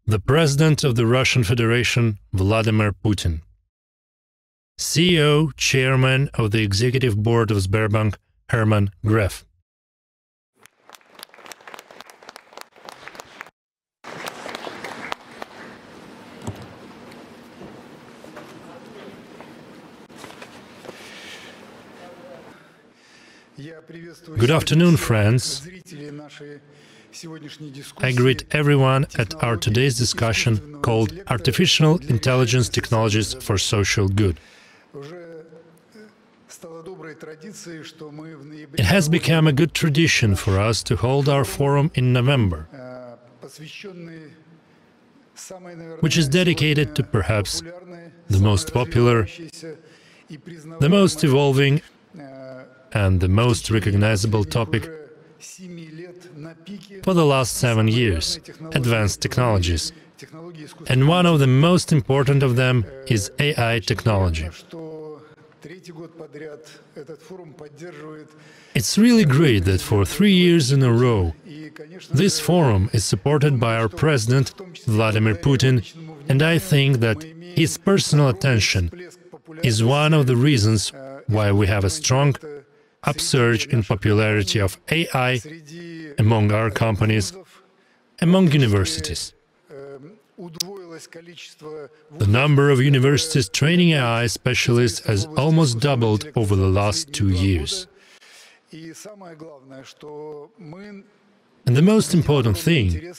The President of the Russian Federation, Vladimir Putin. CEO, Chairman of the Executive Board of Sberbank, Herman Gref. Good afternoon, friends. I greet everyone at our today's discussion called Artificial Intelligence Technologies for Social Good. It has become a good tradition for us to hold our forum in November, which is dedicated to perhaps the most popular, the most evolving, and the most recognizable topic for the last 7 years, advanced technologies. And one of the most important of them is AI technology. It's really great that for 3 years in a row, this forum is supported by our President, Vladimir Putin, and I think that his personal attention is one of the reasons why we have a strong upsurge in popularity of AI among our companies, among universities. The number of universities training AI specialists has almost doubled over the last 2 years. And the most important thing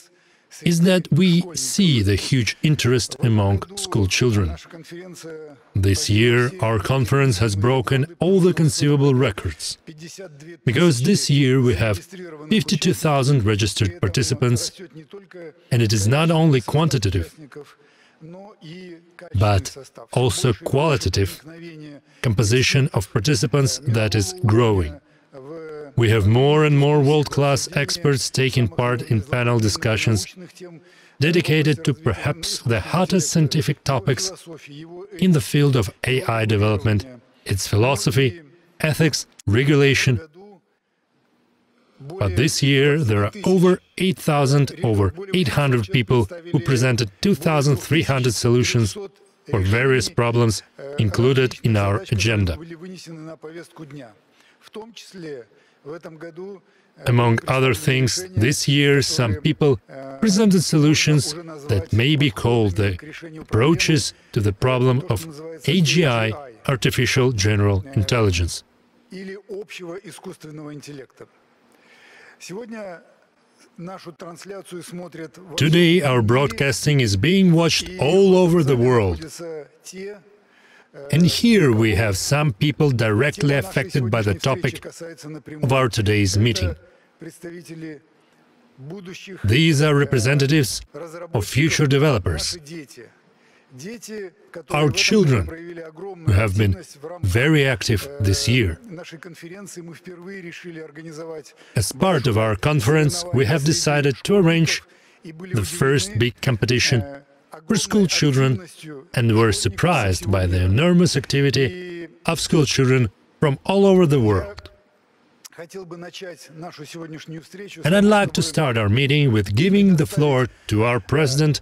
is that we see the huge interest among school children. This year, our conference has broken all the conceivable records, because this year we have 52,000 registered participants, and it is not only quantitative, but also qualitative composition of participants that is growing. We have more and more world-class experts taking part in panel discussions dedicated to perhaps the hottest scientific topics in the field of AI development, its philosophy, ethics, regulation. But this year there are over 800 people who presented 2,300 solutions for various problems included in our agenda. Among other things, this year some people presented solutions that may be called the approaches to the problem of AGI, Artificial General Intelligence. Today our broadcasting is being watched all over the world. And here we have some people directly affected by the topic of our today's meeting. These are representatives of future developers, our children, who have been very active this year. As part of our conference, we have decided to arrange the first big competition for school children, and were surprised by the enormous activity of school children from all over the world. And I'd like to start our meeting with giving the floor to our President,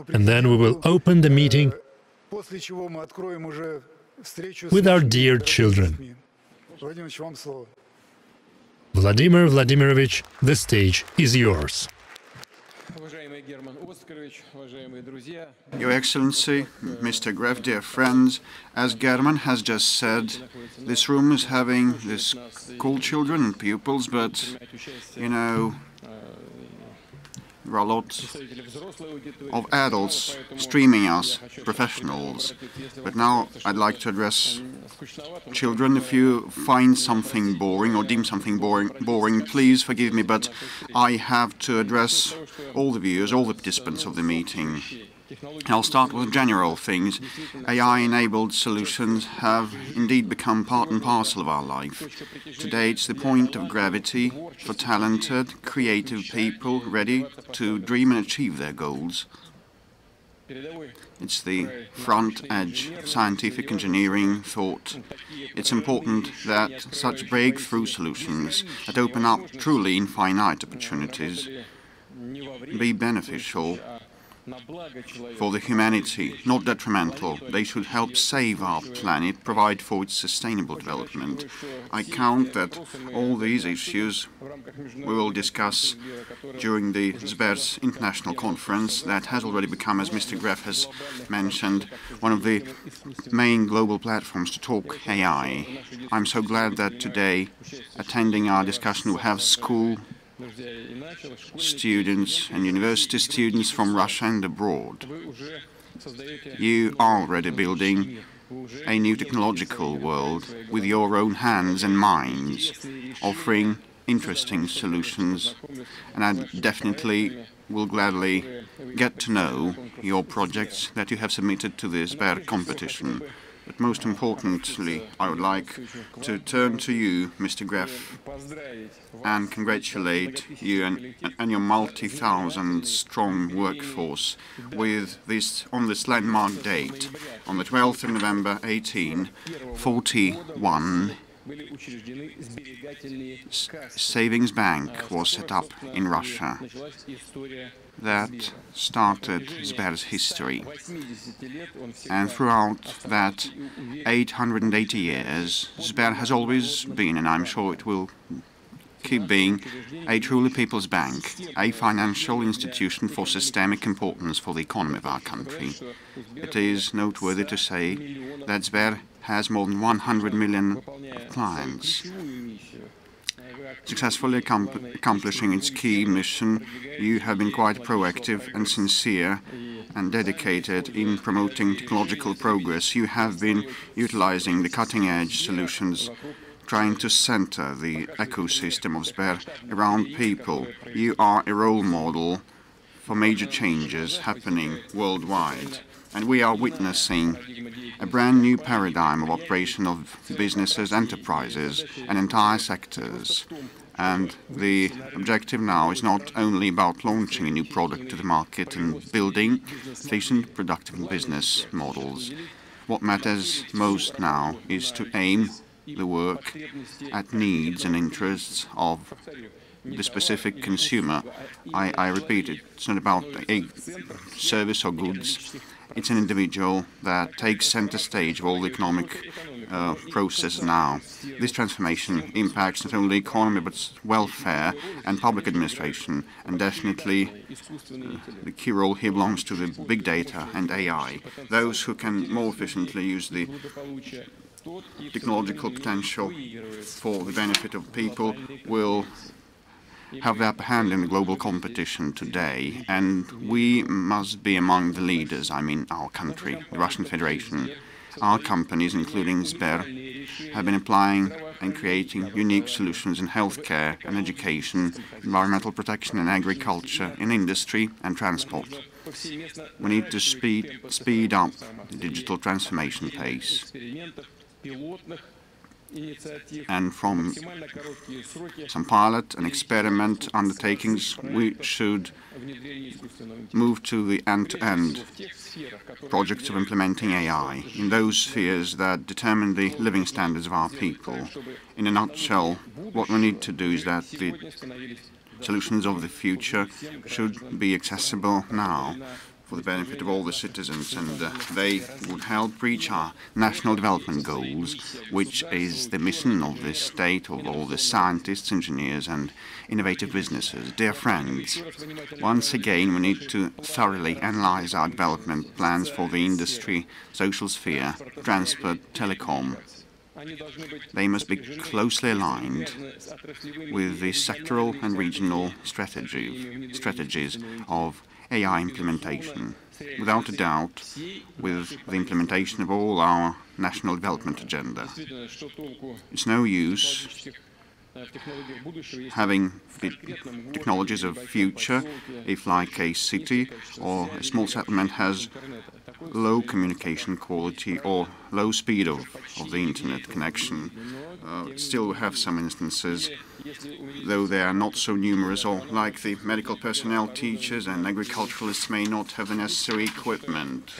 and then we will open the meeting with our dear children. Vladimir Vladimirovich, the stage is yours. Your Excellency, Mr. Gref, dear friends, as Herman has just said, this room is having the school children and pupils, but, you know, there are lots of adults streaming us, professionals. But now I'd like to address children. If you find something boring or deem something boring, please forgive me, but I have to address all the viewers, all the participants of the meeting. I'll start with general things. AI-enabled solutions have indeed become part and parcel of our life. Today it's the point of gravity for talented, creative people ready to dream and achieve their goals. It's the front edge of scientific engineering thought. It's important that such breakthrough solutions that open up truly infinite opportunities be beneficial for the humanity, not detrimental. They should help save our planet, provide for its sustainable development. I count that all these issues we will discuss during the Sber's international conference that has already become, as Mr. Gref has mentioned, one of the main global platforms to talk AI. I'm so glad that today, attending our discussion, we have school students and university students from Russia and abroad. You are already building a new technological world with your own hands and minds, offering interesting solutions, and I definitely will gladly get to know your projects that you have submitted to the Sber competition. But most importantly, I would like to turn to you, Mr. Gref, and congratulate you and your multi-thousand strong workforce with on this landmark date, on the 12th of November 1841. Savings Bank was set up in Russia. That started Sber's history. And throughout that 880 years, Sber has always been, and I'm sure it will keep being, a truly people's bank, a financial institution for systemic importance for the economy of our country. It is noteworthy to say that Sber has more than 100 million clients. Successfully accomplishing its key mission, you have been quite proactive and sincere and dedicated in promoting technological progress. You have been utilizing the cutting-edge solutions, trying to center the ecosystem of Sber around people. You are a role model for major changes happening worldwide. And we are witnessing a brand new paradigm of operation of businesses, enterprises, and entire sectors. And the objective now is not only about launching a new product to the market and building efficient, productive business models. What matters most now is to aim the work at needs and interests of the specific consumer. I repeat, it's not about a service or goods. It's an individual that takes center stage of all the economic process now. This transformation impacts not only economy but welfare and public administration, and definitely the key role here belongs to the big data and AI. Those who can more efficiently use the technological potential for the benefit of people will have the upper hand in the global competition today, and we must be among the leaders. I mean our country, the Russian Federation. Our companies, including Sber, have been applying and creating unique solutions in healthcare and education, environmental protection and agriculture, in industry and transport. We need to speed up the digital transformation pace. And from some pilot and experiment undertakings, we should move to the end-to-end projects of implementing AI in those spheres that determine the living standards of our people. In a nutshell, what we need to do is that the solutions of the future should be accessible now for the benefit of all the citizens, and they would help reach our national development goals, which is the mission of the state, of all the scientists, engineers and innovative businesses. Dear friends, once again we need to thoroughly analyze our development plans for the industry, social sphere, transport, telecom. They must be closely aligned with the sectoral and regional strategies of AI implementation. Without a doubt, with the implementation of all our national development agenda. It's no use having the technologies of future if, like, a city or a small settlement has low communication quality or low speed of the internet connection. Still we have some instances though they are not so numerous, or like the medical personnel, teachers and agriculturalists may not have the necessary equipment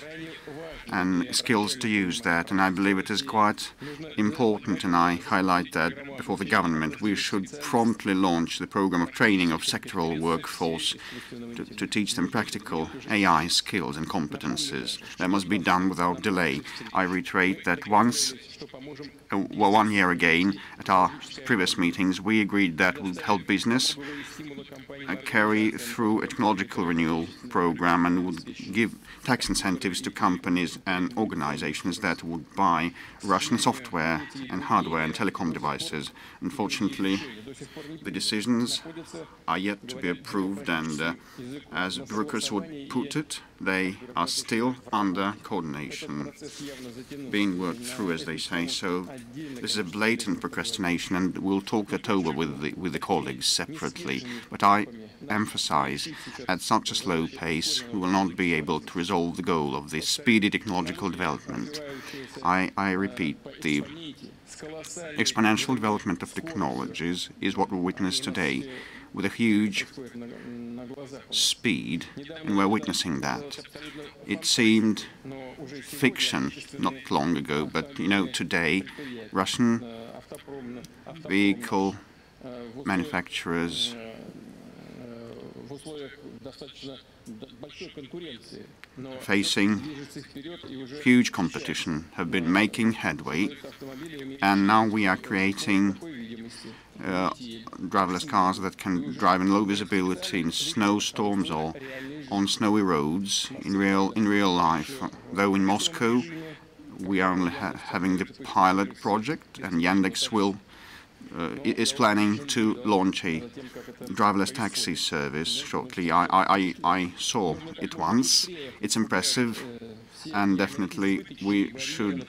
and skills to use that. And I believe it is quite important, and I highlight that before the government, we should promptly launch the program of training of sectoral workforce to teach them practical AI skills and competences. That must be done without delay. I reiterate that once, 1 year again, at our previous meetings, we agreed that would help business carry through a technological renewal program and would give tax incentives to companies and organizations that would buy Russian software and hardware and telecom devices. Unfortunately, the decisions are yet to be approved, and as bureaucrats would put it, they are still under coordination, being worked through, as they say. So this is a blatant procrastination, and we'll talk that over with the colleagues separately. But I emphasize, at such a slow pace, we will not be able to resolve the goal of this speedy technological development. I repeat, the exponential development of technologies is what we witness today, with a huge speed, and we're witnessing that. It seemed fiction not long ago, but today Russian vehicle manufacturers facing huge competition have been making headway, and now we are creating driverless cars that can drive in low visibility in snowstorms or on snowy roads in real life. Though in Moscow we are only having the pilot project, and Yandex is planning to launch a driverless taxi service shortly. I saw it once. It's impressive, and definitely we should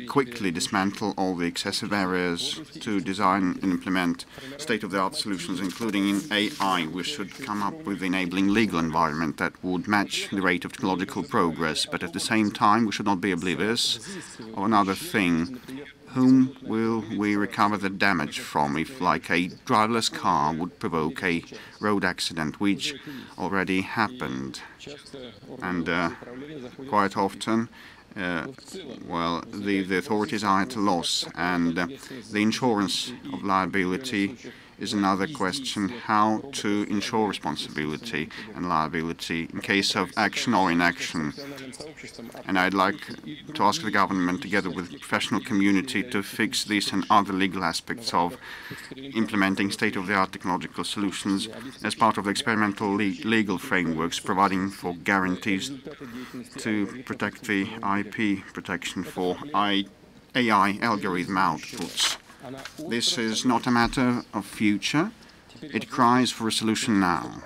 quickly dismantle all the excessive barriers to design and implement state-of-the-art solutions, including in AI. We should come up with an enabling legal environment that would match the rate of technological progress, but at the same time we should not be oblivious of another thing. Whom will we recover the damage from if, like, a driverless car would provoke a road accident, which already happened? And quite often, the authorities are at a loss, and the insurance of liability is another question: how to ensure responsibility and liability in case of action or inaction. And I'd like to ask the government, together with the professional community, to fix this and other legal aspects of implementing state-of-the-art technological solutions as part of the experimental legal frameworks, providing for guarantees to protect the IP protection for AI algorithm outputs. This is not a matter of future. It cries for a solution now.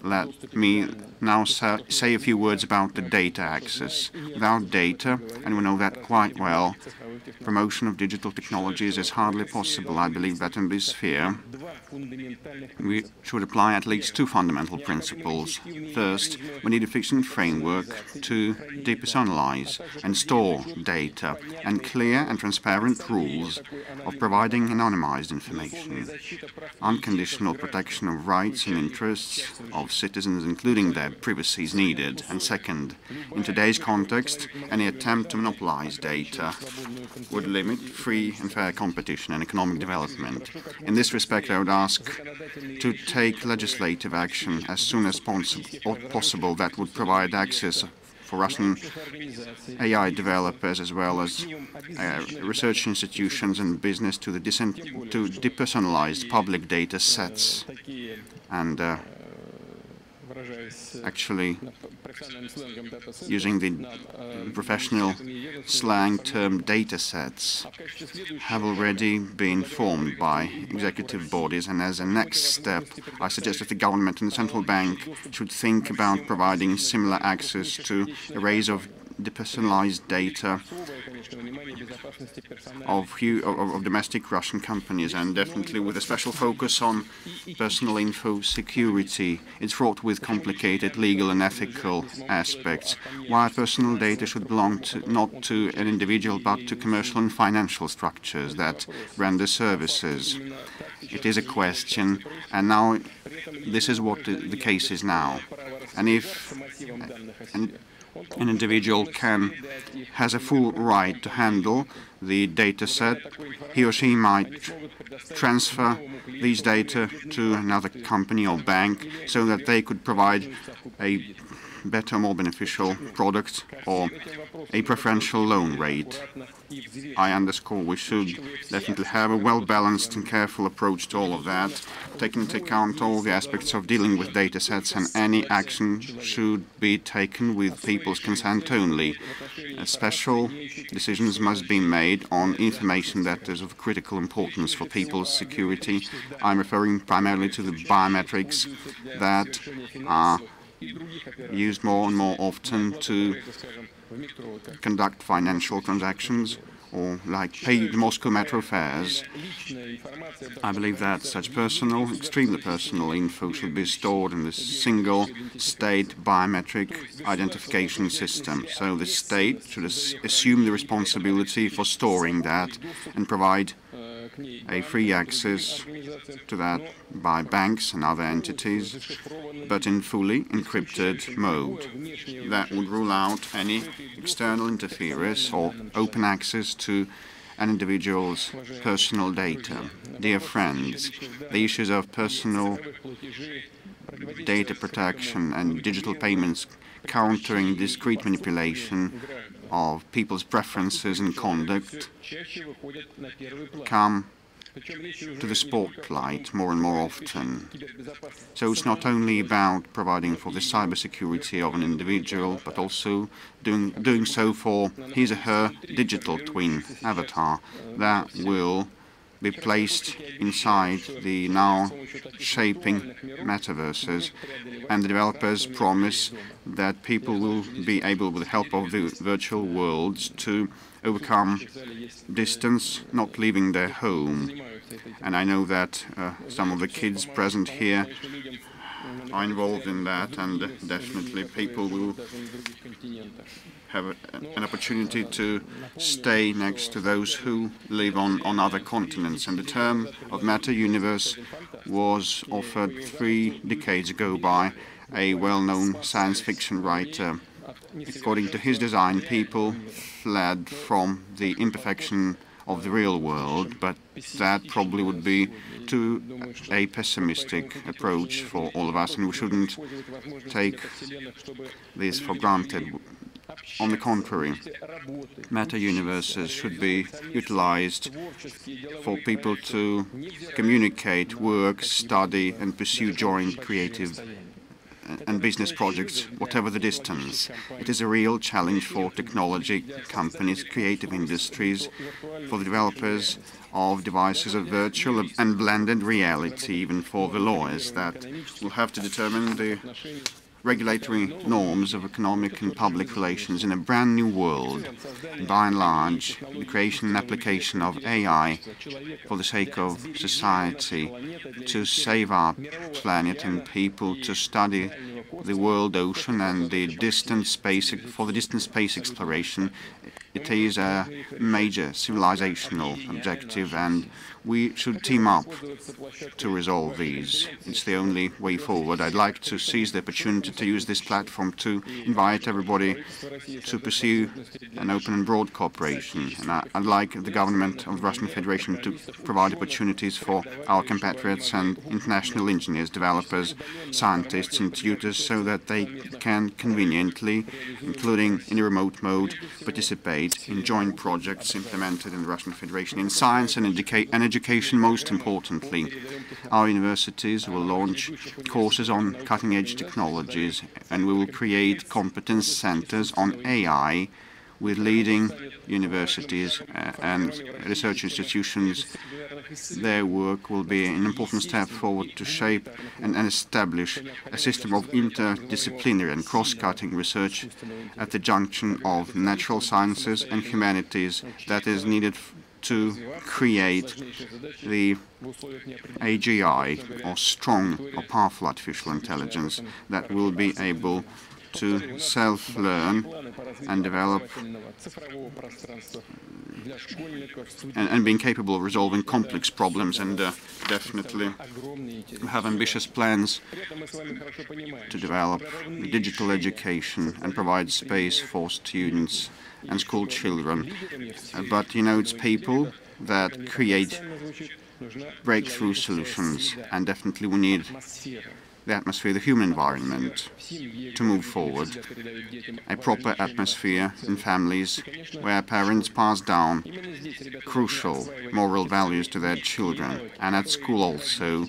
Let me now say a few words about the data access. Without data, and we know that quite well, promotion of digital technologies is hardly possible. I believe that in this sphere we should apply at least two fundamental principles. First, we need a efficient framework to depersonalize and store data, and clear and transparent rules of providing anonymized information. Unconditional protection of rights and interests of citizens, including their privacy, is needed. And second, in today's context, any attempt to monopolize data would limit free and fair competition and economic development. In this respect, I would ask to take legislative action as soon as possible that would provide access for Russian AI developers, as well as research institutions and business, to depersonalized public data sets, and actually, using the professional slang term, data sets have already been formed by executive bodies, and as a next step, I suggest that the government and the central bank should think about providing similar access to arrays of depersonalized data of domestic Russian companies, and definitely with a special focus on personal info security. It's fraught with complicated legal and ethical aspects. Why personal data should belong not to an individual but to commercial and financial structures that render services. It is a question, and now this is what the case is now. And if an individual has a full right to handle the data set, he or she might transfer these data to another company or bank so that they could provide a better, more beneficial product or a preferential loan rate. I underscore we should definitely have a well-balanced and careful approach to all of that, taking into account all the aspects of dealing with data sets, and any action should be taken with people's consent only. Special decisions must be made on information that is of critical importance for people's security. I'm referring primarily to the biometrics that are used more and more often to conduct financial transactions, or like pay the Moscow metro fares. I believe that such personal, extremely personal info should be stored in the single state biometric identification system. So the state should assume the responsibility for storing that and provide a free access to that by banks and other entities, but in fully encrypted mode. That would rule out any external interference or open access to an individual's personal data. Dear friends, the issues of personal data protection and digital payments countering discrete manipulation of people's preferences and conduct come to the spotlight more and more often. So it's not only about providing for the cybersecurity of an individual, but also doing so for his or her digital twin avatar that will be placed inside the now shaping metaverses, and the developers promise that people will be able, with the help of the virtual worlds, to overcome distance, not leaving their home. And I know that some of the kids present here are involved in that, and definitely people will have an opportunity to stay next to those who live on other continents. And the term of meta-universe was offered 3 decades ago by a well-known science fiction writer. According to his design, people fled from the imperfection of the real world, but that probably would be too a pessimistic approach for all of us, and we shouldn't take this for granted. On the contrary, meta-universes should be utilized for people to communicate, work, study, and pursue joint creative and business projects, whatever the distance. It is a real challenge for technology companies, creative industries, for the developers of devices of virtual and blended reality, even for the lawyers that will have to determine the regulatory norms of economic and public relations in a brand new world. By and large, the creation and application of AI for the sake of society, to save our planet and people, to study the world ocean and the distant space, for the distant space exploration, it is a major civilizational objective, and we should team up to resolve these. It's the only way forward. I'd like to seize the opportunity to use this platform to invite everybody to pursue an open and broad cooperation. And I'd like the government of the Russian Federation to provide opportunities for our compatriots and international engineers, developers, scientists and tutors, so that they can conveniently, including in a remote mode, participate in joint projects implemented in the Russian Federation in science and education. Most importantly, our universities will launch courses on cutting-edge technologies, and we will create competence centers on AI with leading universities and research institutions. Their work will be an important step forward to shape and establish a system of interdisciplinary and cross-cutting research at the junction of natural sciences and humanities that is needed to create the AGI, or strong or powerful artificial intelligence, that will be able to self-learn and develop and being capable of resolving complex problems, and definitely have ambitious plans to develop digital education and provide space for students and school children. But, you know, it's people that create breakthrough solutions, and definitely we need the atmosphere, the human environment, to move forward. A proper atmosphere in families where parents pass down crucial moral values to their children. And at school also,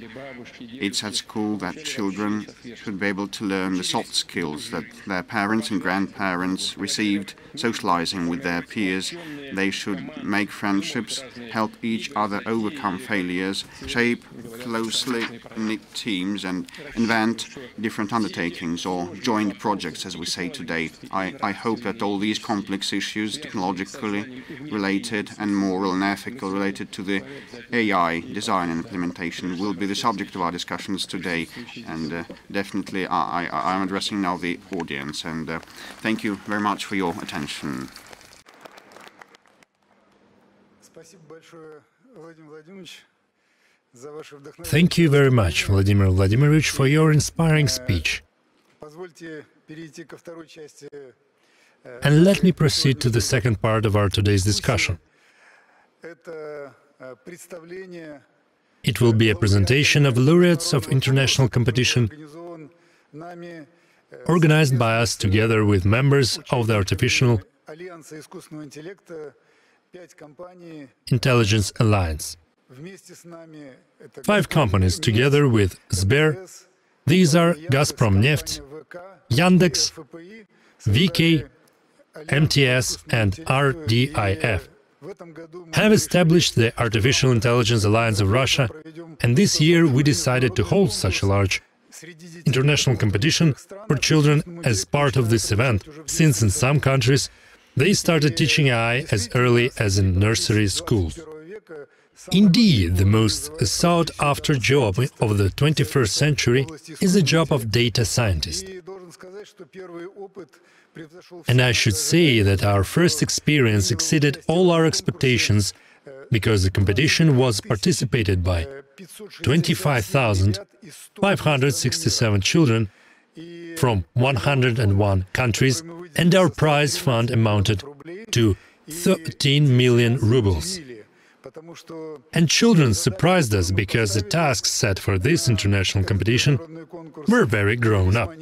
it's at school that children should be able to learn the soft skills that their parents and grandparents received socializing with their peers. They should make friendships, help each other overcome failures, shape closely knit teams, and invent different undertakings or joint projects, as we say today. I hope that all these complex issues, technologically related and moral and ethical related to the AI design and implementation, will be the subject of our discussions today. And definitely I'm addressing now the audience, and thank you very much for your attention. Thank you very much, Vladimir Vladimirovich, for your inspiring speech. And let me proceed to the second part of our today's discussion. It will be a presentation of laureates of international competition organized by us together with members of the Artificial Intelligence Alliance. 5 companies together with Sber. These are Gazprom Neft, Yandex, VK, MTS and RDIF. Have established the Artificial Intelligence Alliance of Russia, and this year we decided to hold such a large international competition for children as part of this event, since in some countries they started teaching AI as early as in nursery schools. Indeed, the most sought-after job of the 21st century is the job of data scientist. And I should say that our first experience exceeded all our expectations, because the competition was participated by 25,567 children from 101 countries, and our prize fund amounted to 13 million rubles. And children surprised us because the tasks set for this international competition were very grown up.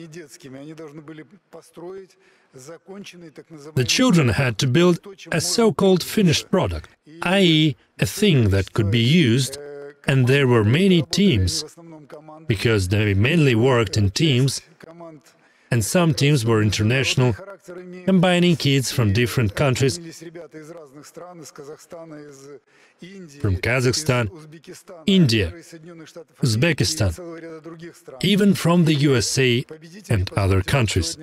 The children had to build a so-called finished product, i.e. a thing that could be used, and there were many teams, because they mainly worked in teams, and some teams were international, combining kids from different countries, from Kazakhstan, India, Uzbekistan, even from the USA and other countries.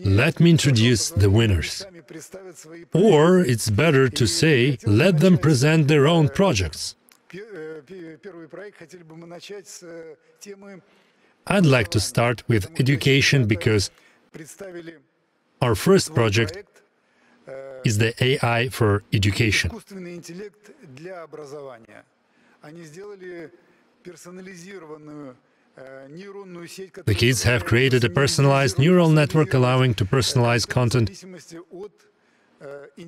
Let me introduce the winners. Or it's better to say, let them present their own projects. I'd like to start with education, because our first project is the AI for education. The kids have created a personalized neural network allowing to personalize content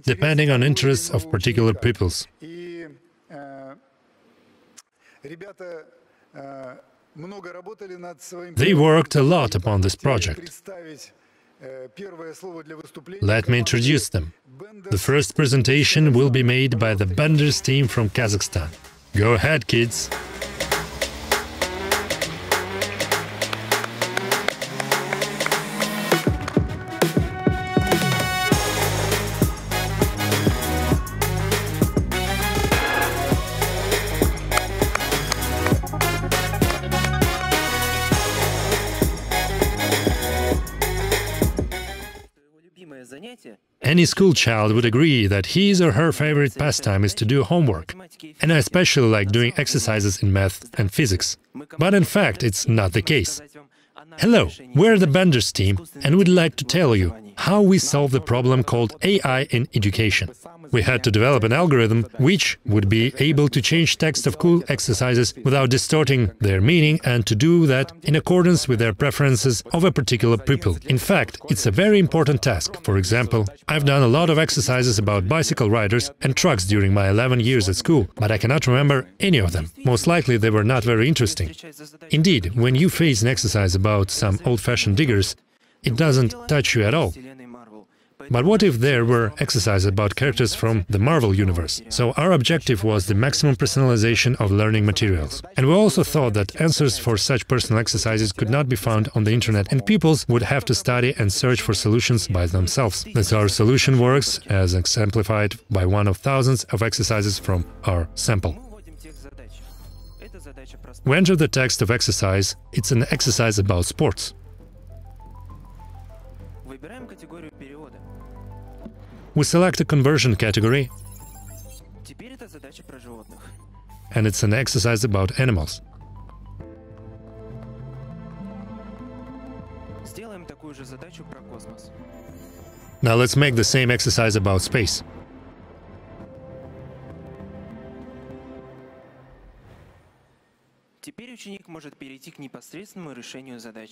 depending on interests of particular peoples. They worked a lot upon this project. Let me introduce them. The first presentation will be made by the Benders team from Kazakhstan. Go ahead, kids! Any school child would agree that his or her favorite pastime is to do homework, and I especially like doing exercises in math and physics. But in fact, it's not the case. Hello, we're the Benders team, and we'd like to tell you how we solve the problem called AI in education. We had to develop an algorithm which would be able to change text of cool exercises without distorting their meaning and to do that in accordance with their preferences of a particular pupil. In fact, it's a very important task. For example, I've done a lot of exercises about bicycle riders and trucks during my 11 years at school, but I cannot remember any of them. Most likely they were not very interesting. Indeed, when you face an exercise about some old-fashioned diggers, it doesn't touch you at all. But what if there were exercises about characters from the Marvel universe? So our objective was the maximum personalization of learning materials. And we also thought that answers for such personal exercises could not be found on the internet, and pupils would have to study and search for solutions by themselves. Thus our solution works, as exemplified by one of thousands of exercises from our sample. We enter the text of exercise. It's an exercise about sports. We select a conversion category, and it's an exercise about animals. Now let's make the same exercise about space.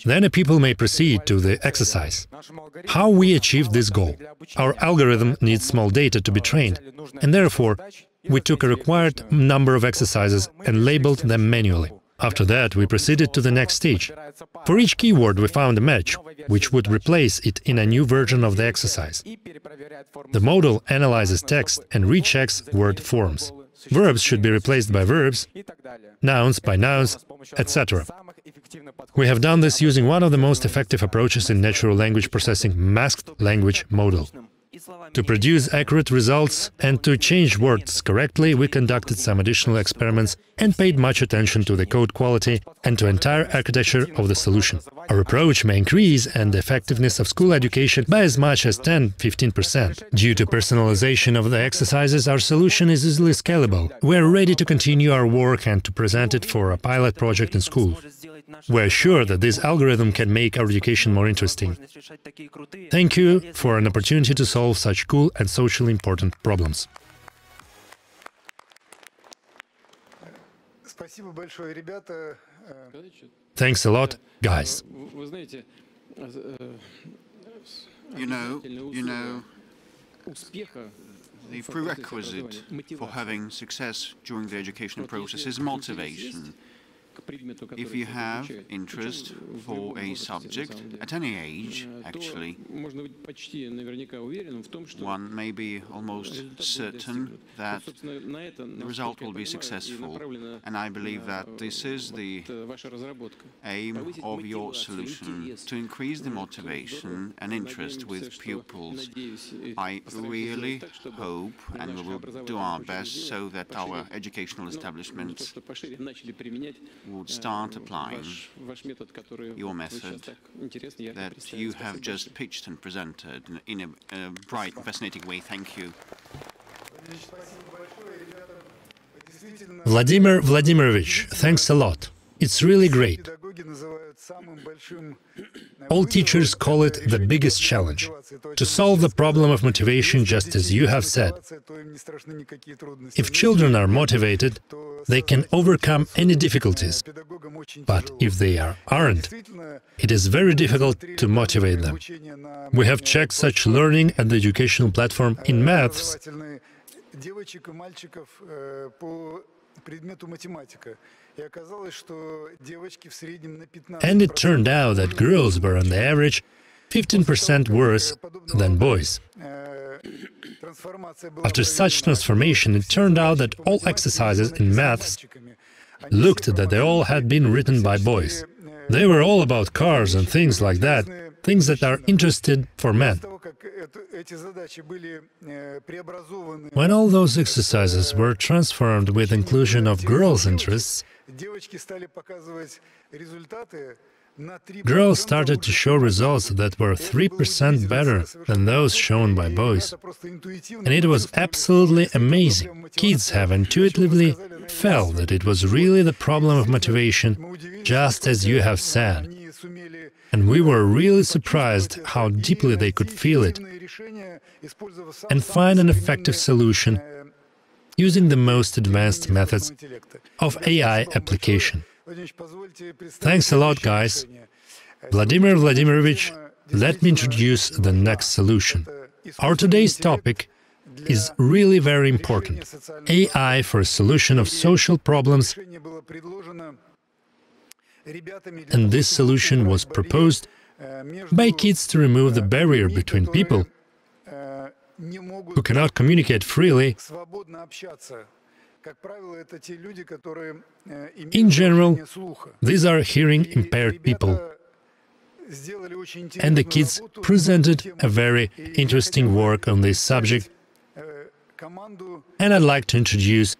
Then a pupil may proceed to the exercise. How we achieved this goal? Our algorithm needs small data to be trained, and therefore we took a required number of exercises and labeled them manually. After that, we proceeded to the next stage. For each keyword we found a match, which would replace it in a new version of the exercise. The model analyzes text and rechecks word forms. Verbs should be replaced by verbs, nouns by nouns, etc. We have done this using one of the most effective approaches in natural language processing, masked language model. To produce accurate results and to change words correctly, we conducted some additional experiments and paid much attention to the code quality and to entire architecture of the solution. Our approach may increase and the effectiveness of school education by as much as 10–15%. Due to personalization of the exercises, our solution is easily scalable. We are ready to continue our work and to present it for a pilot project in schools. We are sure that this algorithm can make our education more interesting. Thank you for an opportunity to solve such cool and socially important problems. Thanks a lot, guys. You know, the prerequisite for having success during the educational process is motivation. If you have interest for a subject at any age, actually, one may be almost certain that the result will be successful. And I believe that this is the aim of your solution, to increase the motivation and interest with pupils. I really hope, and we will do our best, so that our educational establishments would start applying your method that you have just pitched and presented in a bright, fascinating way. Thank you. Vladimir Vladimirovich, thanks a lot. It's really great. All teachers call it the biggest challenge. To solve the problem of motivation, just as you have said. If children are motivated, they can overcome any difficulties. But if they aren't, it is very difficult to motivate them. We have checked such learning at the educational platform in maths. And it turned out that girls were on the average 15% worse than boys. After such transformation, it turned out that all exercises in maths looked that they all had been written by boys. They were all about cars and things like that, things that are interested for men. When all those exercises were transformed with inclusion of girls' interests, girls started to show results that were 3% better than those shown by boys. And it was absolutely amazing. Kids have intuitively felt that it was really the problem of motivation, just as you have said. and we were really surprised how deeply they could feel it and find an effective solution using the most advanced methods of AI application. Thanks a lot, guys. Vladimir Vladimirovich, let me introduce the next solution. Our today's topic is really very important. AI for a solution of social problems. And this solution was proposed by kids to remove the barrier between people who cannot communicate freely. In general, these are hearing-impaired people. And the kids presented a very interesting work on this subject. And I'd like to introduce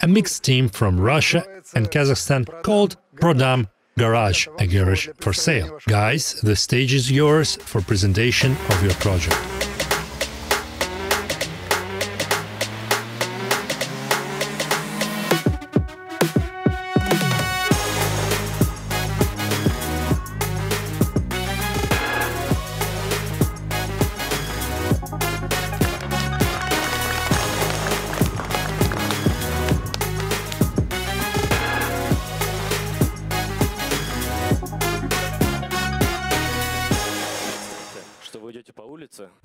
a mixed team from Russia and Kazakhstan called Prodam Garage, a garage for sale. Guys, the stage is yours for presentation of your project.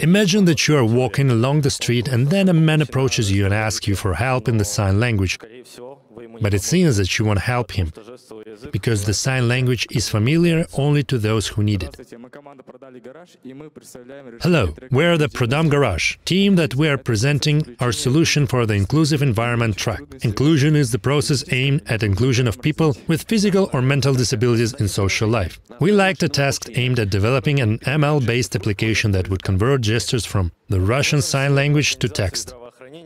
Imagine that you are walking along the street and then a man approaches you and asks you for help in the sign language. But it seems that you won't help him, because the sign language is familiar only to those who need it. Hello, we are the Prodam Garage team that we are presenting our solution for the inclusive environment track. Inclusion is the process aimed at inclusion of people with physical or mental disabilities in social life. We liked a task aimed at developing an ML-based application that would convert gestures from the Russian sign language to text.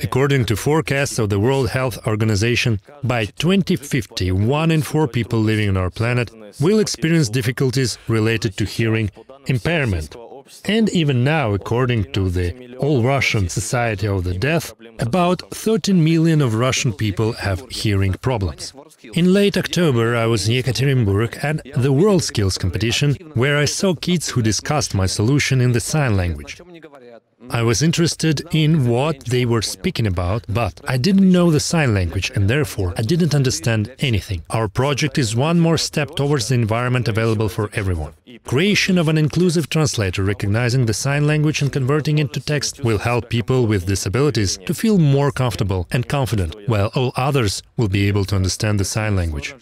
According to forecasts of the World Health Organization, by 2050, 1 in 4 people living on our planet will experience difficulties related to hearing impairment. And even now, according to the All-Russian Society of the Deaf, about 13 million of Russian people have hearing problems. In late October, I was in Yekaterinburg at the World Skills competition, where I saw kids who discussed my solution in the sign language. I was interested in what they were speaking about, but I didn't know the sign language and therefore I didn't understand anything. Our project is one more step towards the environment available for everyone. Creation of an inclusive translator recognizing the sign language and converting it to text will help people with disabilities to feel more comfortable and confident, while all others will be able to understand the sign language.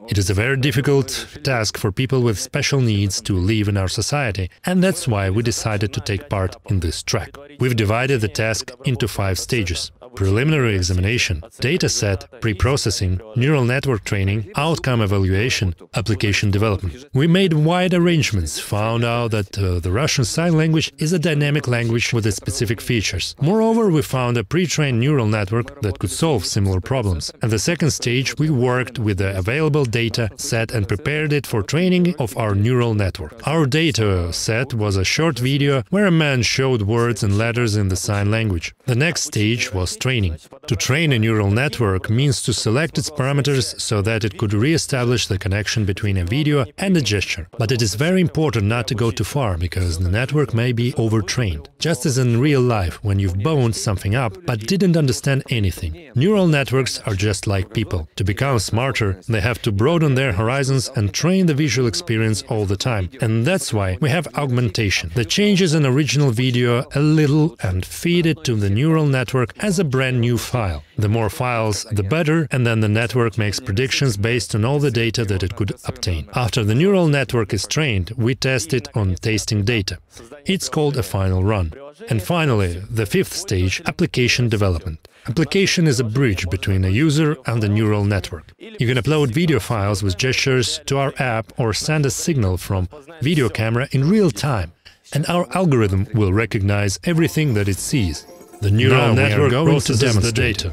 It is a very difficult task for people with special needs to live in our society, and that's why we decided to take part in this track. We've divided the task into 5 stages: preliminary examination, data set, pre-processing, neural network training, outcome evaluation, application development. We made wide arrangements, found out that the Russian sign language is a dynamic language with its specific features. Moreover, we found a pre-trained neural network that could solve similar problems. At the second stage, we worked with the available data set and prepared it for training of our neural network. Our data set was a short video where a man showed words and letters in the sign language. The next stage was training. To train a neural network means to select its parameters so that it could re-establish the connection between a video and a gesture. But it is very important not to go too far, because the network may be overtrained. Just as in real life, when you've boned something up but didn't understand anything. Neural networks are just like people. To become smarter, they have to broaden their horizons and train the visual experience all the time. And that's why we have augmentation, that changes an original video a little and feed it to the neural network as a brand new file. The more files, the better, and then the network makes predictions based on all the data that it could obtain. After the neural network is trained, we test it on tasting data. It's called a final run. And finally, the 5th stage, application development. Application is a bridge between a user and the neural network. You can upload video files with gestures to our app or send a signal from video camera in real time, and our algorithm will recognize everything that it sees. The neural network processes the data.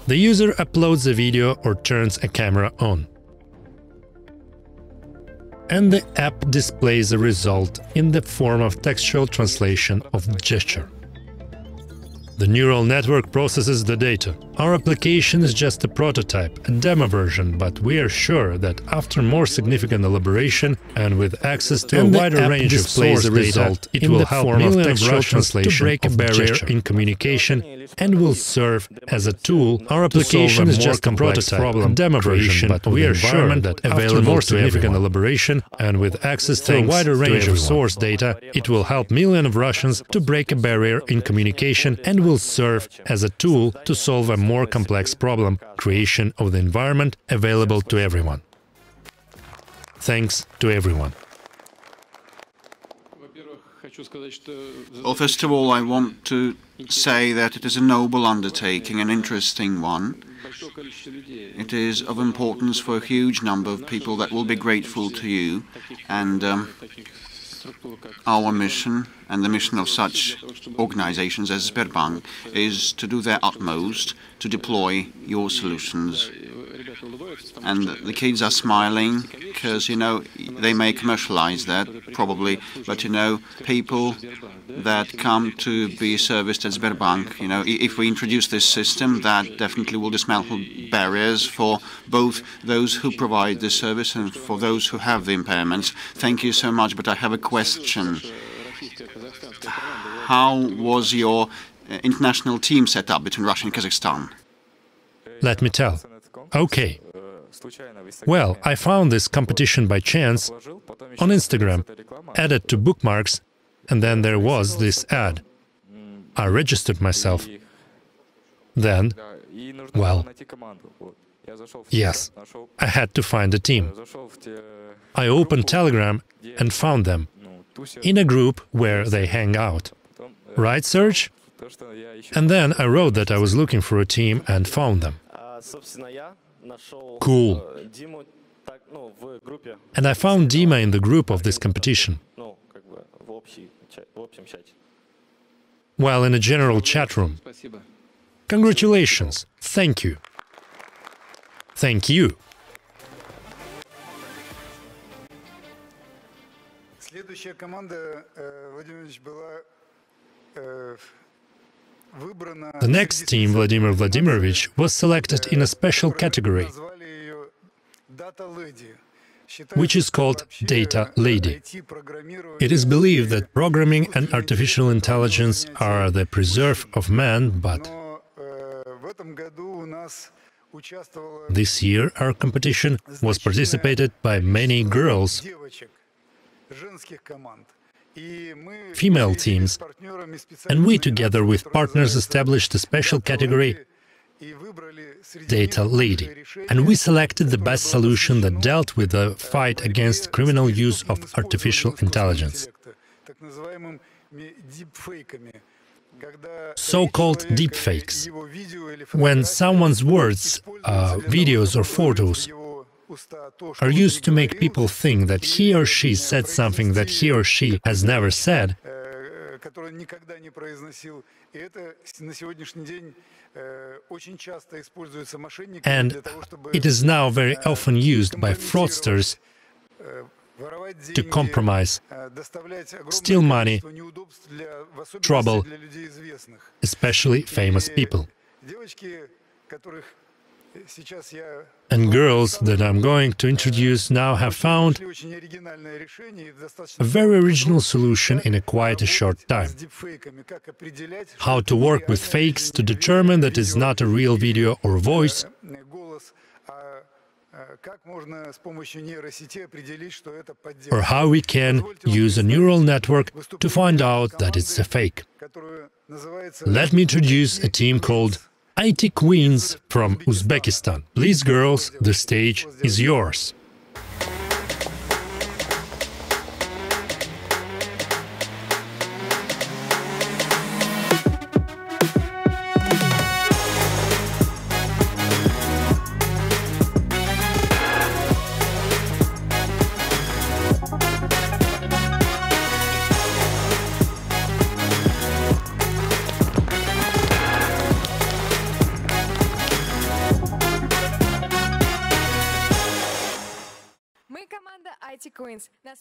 The user uploads a video or turns a camera on. And the app displays a result in the form of textual translation of the gesture. The neural network processes the data. Our application is just a prototype, a demo version, but we are sure that after more significant elaboration and with access to a wider range of source data, it will help millions of Russians to break a barrier in communication and will serve as a tool. Our application is just a prototype, a demo version, but we are sure that after more significant elaboration and with access to a wider range of source data, it will help millions of Russians to break a barrier in communication and will serve as a tool to solve a more complex problem, creation of the environment available to everyone. Thanks to everyone. Well, first of all, I want to say that it is a noble undertaking, an interesting one. It is of importance for a huge number of people that will be grateful to you, and our mission and the mission of such organizations as Sberbank is to do their utmost to deploy your solutions. And the kids are smiling because, you know, they may commercialize that, probably, but, you know, people that come to be serviced at Sberbank, you know, if we introduce this system, that definitely will dismantle barriers for both those who provide the service and for those who have the impairments. Thank you so much, but I have a question. How was your international team set up between Russia and Kazakhstan? Let me tell. Okay. Well, I found this competition by chance on Instagram, added to bookmarks, and then there was this ad. I registered myself. Then, well, yes, I had to find a team. I opened Telegram and found them in a group where they hang out. Right, Serge? And then I wrote that I was looking for a team and found them. Cool. And I found Dima in the group of this competition. Well, in a general chat room. Congratulations. Thank you. Thank you. The next team, Vladimir Vladimirovich, was selected in a special category, which is called Data Lady. It is believed that programming and artificial intelligence are the preserve of man, but this year our competition was participated by many girls, female teams, and we together with partners established a special category, Data Lady, and we selected the best solution that dealt with the fight against criminal use of artificial intelligence. So-called deepfakes, when someone's words, videos or photos are used to make people think that he or she said something that he or she has never said, and it is now very often used by fraudsters to compromise, steal money, trouble, especially famous people. And girls that I'm going to introduce now have found a very original solution in a quite a short time. How to work with fakes to determine that it's not a real video or voice, or how we can use a neural network to find out that it's a fake. Let me introduce a team called IT Queens from Uzbekistan. Please, girls, the stage is yours.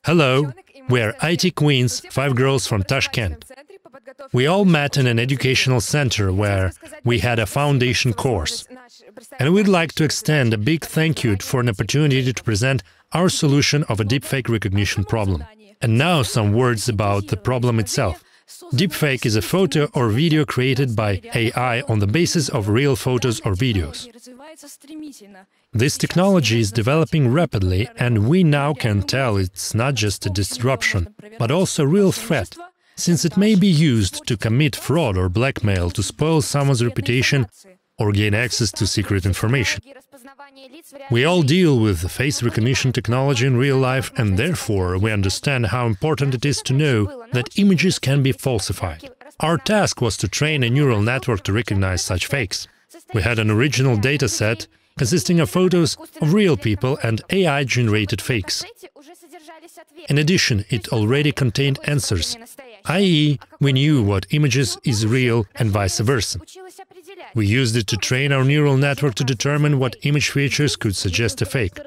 Hello, we are IT Queens, 5 girls from Tashkent. We all met in an educational center where we had a foundation course. And we'd like to extend a big thank you for an opportunity to present our solution of a deepfake recognition problem. And now some words about the problem itself. Deepfake is a photo or video created by AI on the basis of real photos or videos. This technology is developing rapidly, and we now can tell it's not just a disruption, but also a real threat, since it may be used to commit fraud or blackmail to spoil someone's reputation or gain access to secret information. We all deal with face recognition technology in real life, and therefore we understand how important it is to know that images can be falsified. Our task was to train a neural network to recognize such fakes. We had an original data set consisting of photos of real people and AI-generated fakes. In addition, it already contained answers, i.e., we knew what images is real and vice versa. We used it to train our neural network to determine what image features could suggest a fake.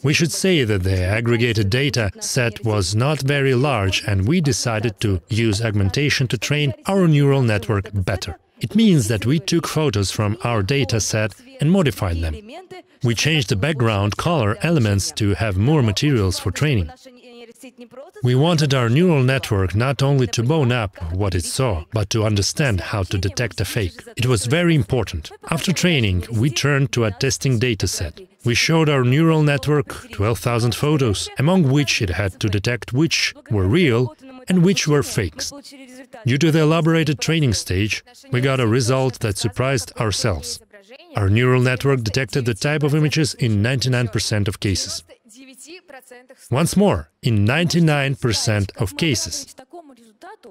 We should say that the aggregated data set was not very large, and we decided to use augmentation to train our neural network better. It means that we took photos from our data set and modified them. We changed the background color elements to have more materials for training. We wanted our neural network not only to bone up what it saw, but to understand how to detect a fake. It was very important. After training, we turned to a testing dataset. We showed our neural network 12,000 photos, among which it had to detect which were real and which were fakes. Due to the elaborated training stage, we got a result that surprised ourselves. Our neural network detected the type of images in 99% of cases. Once more, in 99% of cases.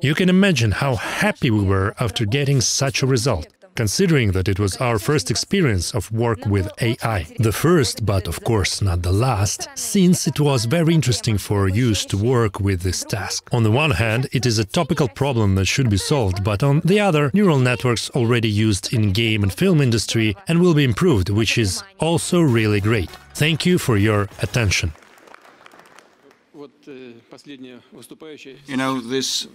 You can imagine how happy we were after getting such a result, considering that it was our first experience of work with AI. The first, but of course not the last, since it was very interesting for us to work with this task. On the one hand, it is a topical problem that should be solved, but on the other, neural networks already used in game and film industry and will be improved, which is also really great. Thank you for your attention. You know, this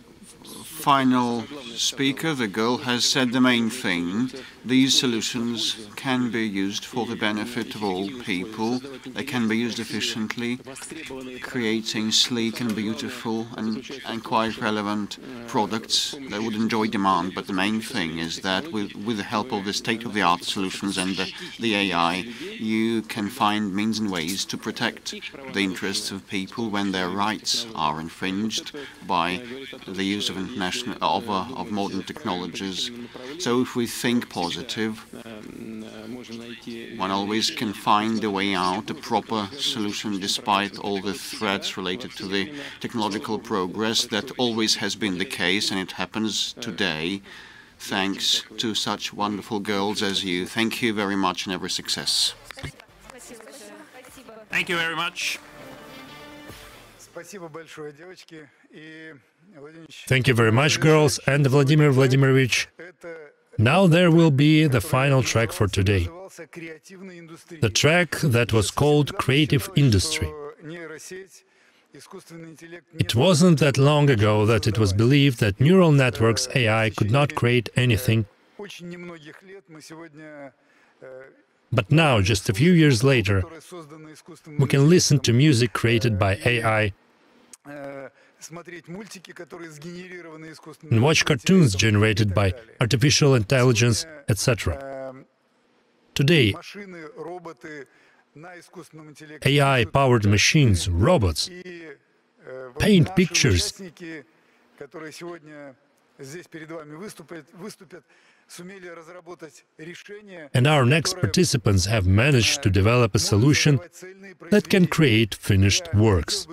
final speaker, the girl, has said the main thing. These solutions can be used for the benefit of all people. They can be used efficiently, creating sleek and beautiful and quite relevant products that would enjoy demand. But the main thing is that with the help of the state-of-the-art solutions and the AI, you can find means and ways to protect the interests of people when their rights are infringed by the use of modern technologies. So if we think positive, one always can find a way out, a proper solution, despite all the threats related to the technological progress. That always has been the case, and it happens today, thanks to such wonderful girls as you. Thank you very much, and every success. Thank you very much. Thank you very much, girls, and Vladimir Vladimirovich. Now there will be the final track for today. The track that was called Creative Industry. It wasn't that long ago that it was believed that neural networks, AI, could not create anything. But now, just a few years later, we can listen to music created by AI and watch cartoons generated by artificial intelligence, etc. Today, AI-powered machines, robots, paint pictures, and our next participants have managed to develop a solution that can create finished works.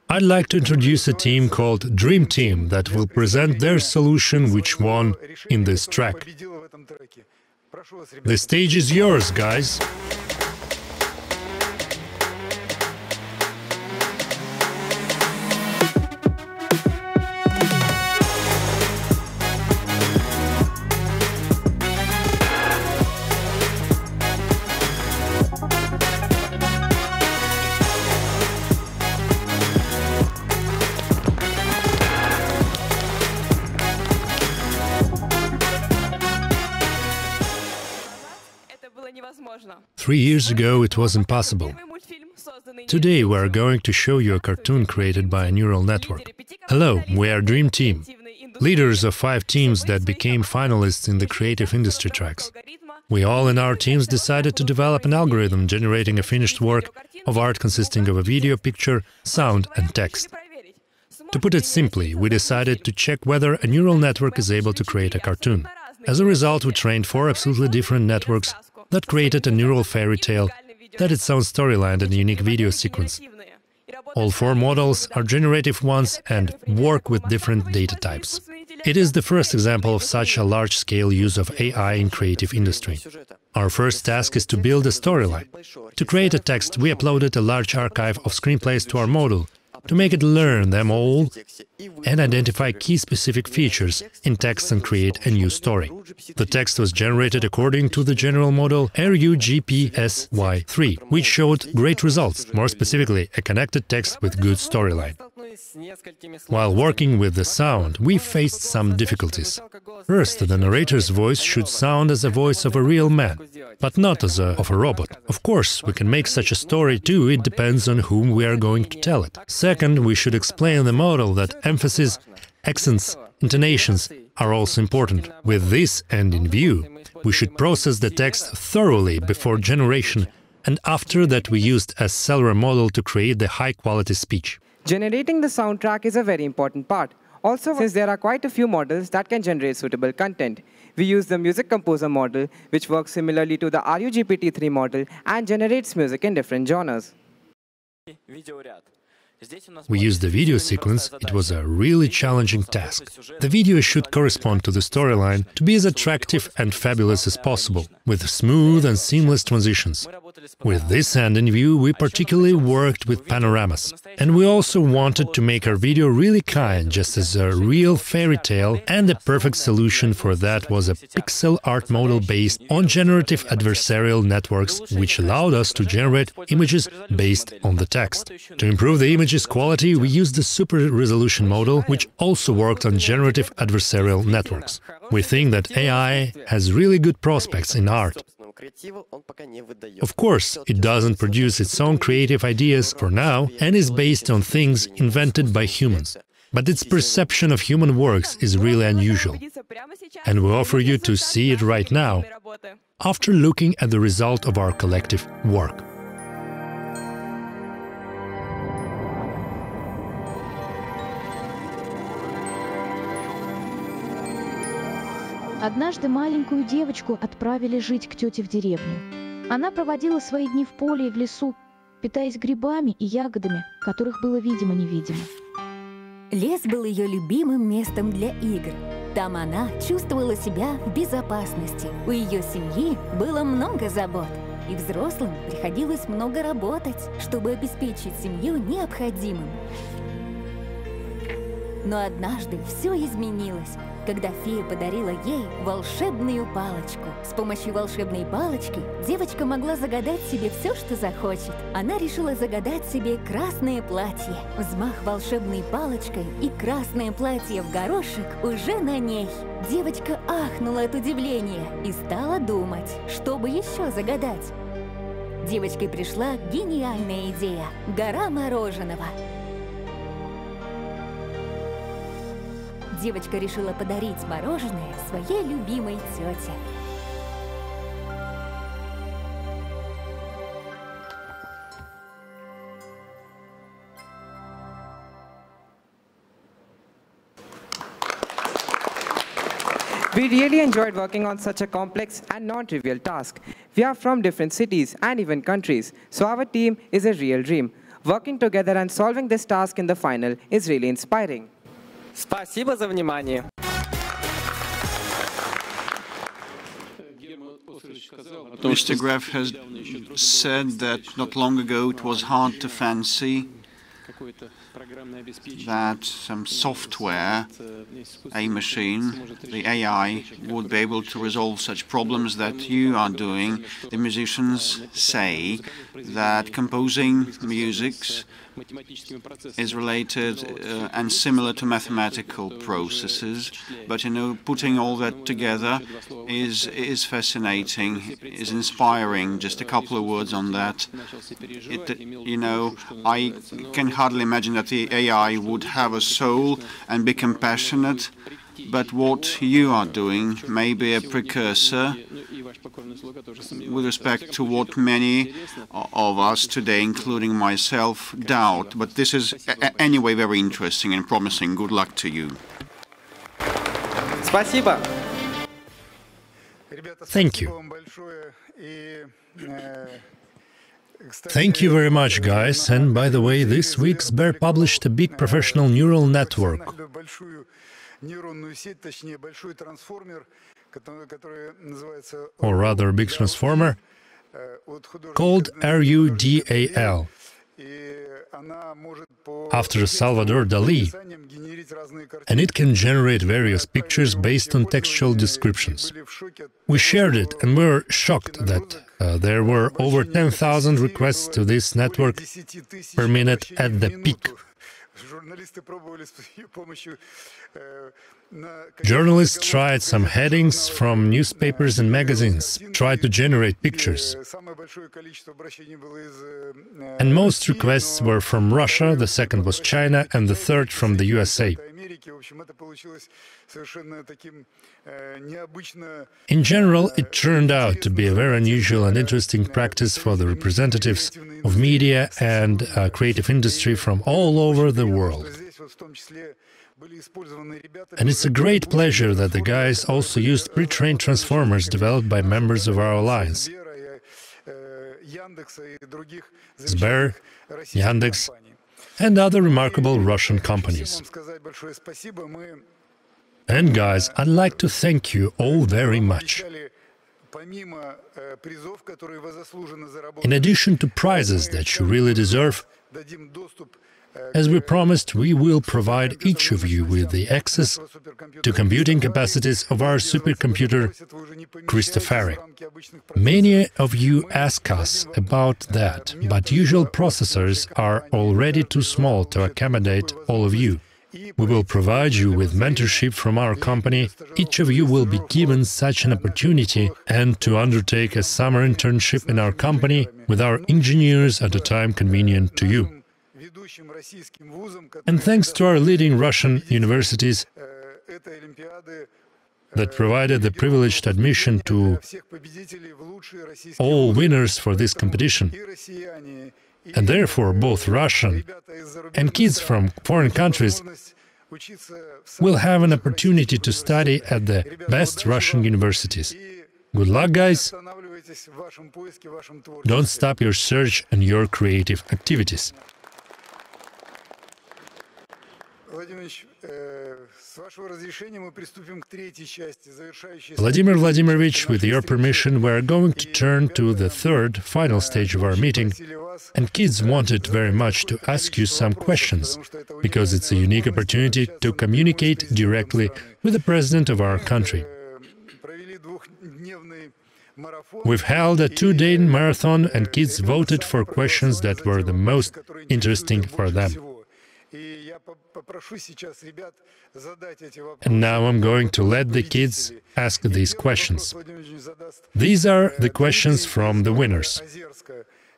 I'd like to introduce a team called Dream Team that will present their solution, which won in this track. The stage is yours, guys. 3 years ago it was impossible. Today we are going to show you a cartoon created by a neural network. Hello, we are Dream Team, leaders of 5 teams that became finalists in the creative industry tracks. We all in our teams decided to develop an algorithm generating a finished work of art consisting of a video, picture, sound and text. To put it simply, we decided to check whether a neural network is able to create a cartoon. As a result, we trained 4 absolutely different networks that created a neural fairy tale that its own storyline and a unique video sequence. All 4 models are generative ones and work with different data types. It is the first example of such a large-scale use of AI in creative industry. Our first task is to build a storyline. To create a text, we uploaded a large archive of screenplays to our model to make it learn them all and identify key specific features in text and create a new story. The text was generated according to the general model RUGPSY3, which showed great results, more specifically, a connected text with good storyline. While working with the sound, we faced some difficulties. First, the narrator's voice should sound as a voice of a real man, but not as of a robot. Of course, we can make such a story too, it depends on whom we are going to tell it. Second, we should explain the model that emphasis, accents, intonations are also important. With this end in view, we should process the text thoroughly before generation, and after that we used a Celery model to create the high-quality speech. Generating the soundtrack is a very important part. Also, since there are quite a few models that can generate suitable content, we use the Music Composer model, which works similarly to the RUGPT3 model and generates music in different genres. We used the video sequence. It was a really challenging task. The video should correspond to the storyline to be as attractive and fabulous as possible, with smooth and seamless transitions. With this end in view, we particularly worked with panoramas. And we also wanted to make our video really kind, just as a real fairy tale, and the perfect solution for that was a pixel art model based on generative adversarial networks, which allowed us to generate images based on the text. To improve the image's quality, we used the super resolution model, which also worked on generative adversarial networks. We think that AI has really good prospects in art. Of course, it doesn't produce its own creative ideas for now and is based on things invented by humans. But its perception of human works is really unusual. And we offer you to see it right now, after looking at the result of our collective work. Однажды маленькую девочку отправили жить к тете в деревню. Она проводила свои дни в поле и в лесу, питаясь грибами и ягодами, которых было видимо-невидимо. Лес был ее любимым местом для игр. Там она чувствовала себя в безопасности. У ее семьи было много забот. И взрослым приходилось много работать, чтобы обеспечить семью необходимым. Но однажды все изменилось, когда фея подарила ей волшебную палочку. С помощью волшебной палочки девочка могла загадать себе все, что захочет. Она решила загадать себе красное платье. Взмах волшебной палочкой, и красное платье в горошек уже на ней. Девочка ахнула от удивления и стала думать, что бы еще загадать. Девочке пришла гениальная идея – гора мороженого. Девочка решила подарить мороженое своей любимой тете. We really enjoyed working on such a complex and non-trivial task. We are from different cities and even countries, so our team is a real dream. Working together and solving this task in the final is really inspiring. Спасибо за внимание. Mr. Gref has said that not long ago it was hard to fancy that some software, a machine, the AI, would be able to resolve such problems that you are doing. The musicians say that composing music is related and similar to mathematical processes, but putting all that together is fascinating, is inspiring. Just a couple of words on that. I can hardly imagine that the AI would have a soul and be compassionate, but what you are doing may be a precursor with respect to what many of us today, including myself, doubt. But this is anyway very interesting and promising. Good luck to you. Спасибо. Thank you. Thank you very much, guys. And by the way, this week Sber published a big professional neural network. Or rather, a big transformer called RUDAL, after Salvador Dali, and it can generate various pictures based on textual descriptions. We shared it and we were shocked that there were over 10,000 requests to this network per minute at the peak. Journalists tried some headings from newspapers and magazines, tried to generate pictures. And most requests were from Russia, the second was China, and the third from the USA. In general, it turned out to be a very unusual and interesting practice for the representatives of media and creative industry from all over the world. And it's a great pleasure that the guys also used pre-trained transformers developed by members of our alliance. Sber, Yandex, and other remarkable Russian companies. And guys, I'd like to thank you all very much. In addition to prizes that you really deserve, as we promised, we will provide each of you with the access to computing capacities of our supercomputer Christofari. Many of you ask us about that, but usual processors are already too small to accommodate all of you. We will provide you with mentorship from our company. Each of you will be given such an opportunity and to undertake a summer internship in our company with our engineers at a time convenient to you. And thanks to our leading Russian universities that provided the privileged admission to all winners for this competition. And therefore, both Russian and kids from foreign countries will have an opportunity to study at the best Russian universities. Good luck, guys! Don't stop your search and your creative activities. Vladimir Vladimirovich, with your permission, we are going to turn to the third, final stage of our meeting, and kids wanted very much to ask you some questions, because it's a unique opportunity to communicate directly with the president of our country. We've held a 2-day marathon, and kids voted for questions that were the most interesting for them. And now I'm going to let the kids ask these questions. These are the questions from the winners.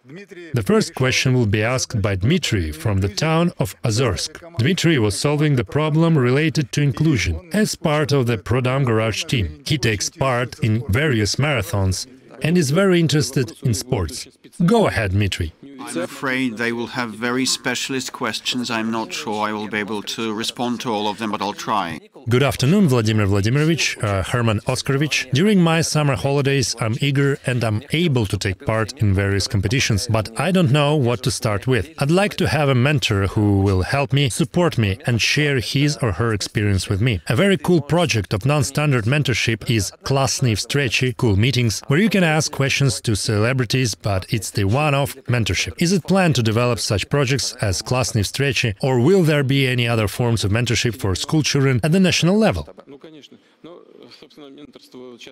The first question will be asked by Dmitry from the town of Ozorsk. Dmitry was solving the problem related to inclusion as part of the Prodam Garage team. He takes part in various marathons and is very interested in sports. Go ahead, Dmitry. I'm afraid they will have very specialist questions. I'm not sure I will be able to respond to all of them, but I'll try. Good afternoon, Vladimir Vladimirovich, Herman Oskarovich. During my summer holidays, I'm eager and I'm able to take part in various competitions, but I don't know what to start with. I'd like to have a mentor who will help me, support me, and share his or her experience with me. A very cool project of non-standard mentorship is Klasny Vstrechi, cool meetings, where you can ask questions to celebrities, but it's the one-off mentorship. Is it planned to develop such projects as Klasny Vstrechi, or will there be any other forms of mentorship for school children at the national level?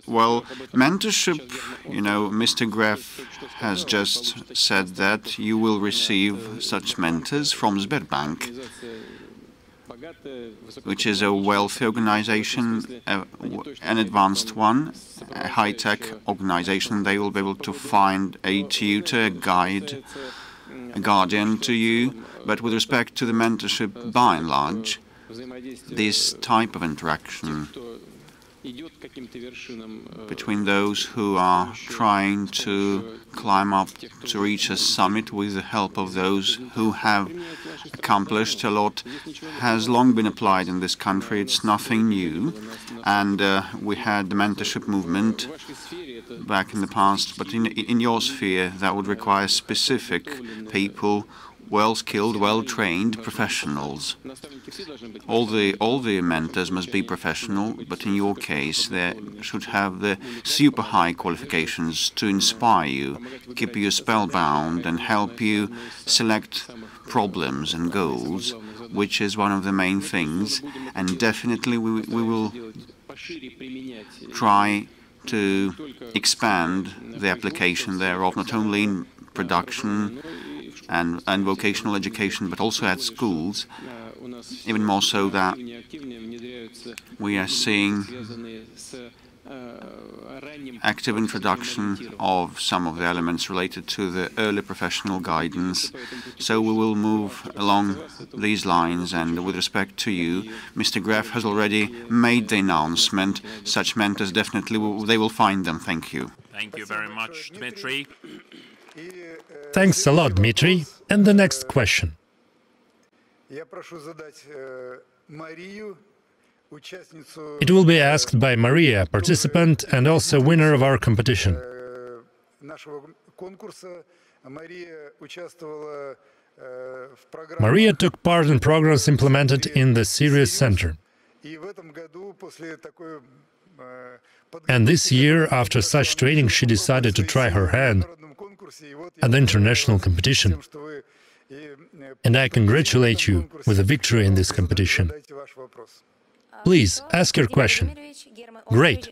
Well, mentorship, Mr. Gref has just said that you will receive such mentors from Sberbank, which is a wealthy organization, an advanced one, a high-tech organization. They will be able to find a tutor, a guide, a guardian to you. But with respect to the mentorship, by and large, this type of interaction between those who are trying to climb up to reach a summit with the help of those who have accomplished a lot has long been applied in this country. It's nothing new, and we had the mentorship movement back in the past, but in your sphere that would require specific people, well-skilled, well-trained professionals. All the mentors must be professional, but in your case they should have the super high qualifications to inspire you, keep you spellbound and help you select problems and goals, which is one of the main things. And definitely we will try to expand the application thereof, not only in production and vocational education, but also at schools, even more so that we are seeing active introduction of some of the elements related to the early professional guidance. So we will move along these lines, and with respect to you, Mr. Gref has already made the announcement. Such mentors definitely they will find them. Thank you. Thank you very much, Dmitry. Thanks a lot, Dmitry. And the next question. It will be asked by Maria, participant and also winner of our competition. Maria took part in programs implemented in the Serious Center. And this year, after such training, she decided to try her hand at the international competition. And I congratulate you with a victory in this competition. Please, ask your question. Great.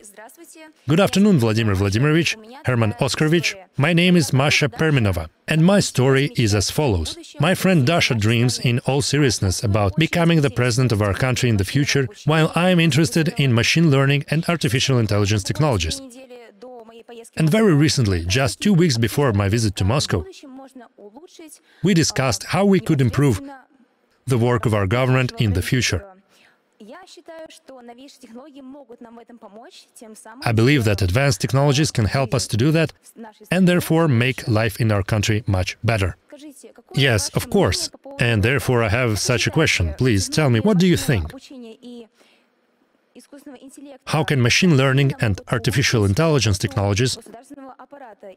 Good afternoon, Vladimir Vladimirovich, Herman Oskarovich. My name is Masha Perminova, and my story is as follows. My friend Dasha dreams in all seriousness about becoming the president of our country in the future, while I am interested in machine learning and artificial intelligence technologies. And very recently, just 2 weeks before my visit to Moscow, we discussed how we could improve the work of our government in the future. I believe that advanced technologies can help us to do that and therefore make life in our country much better. Yes, of course. And therefore I have such a question. Please tell me, what do you think? How can machine learning and artificial intelligence technologies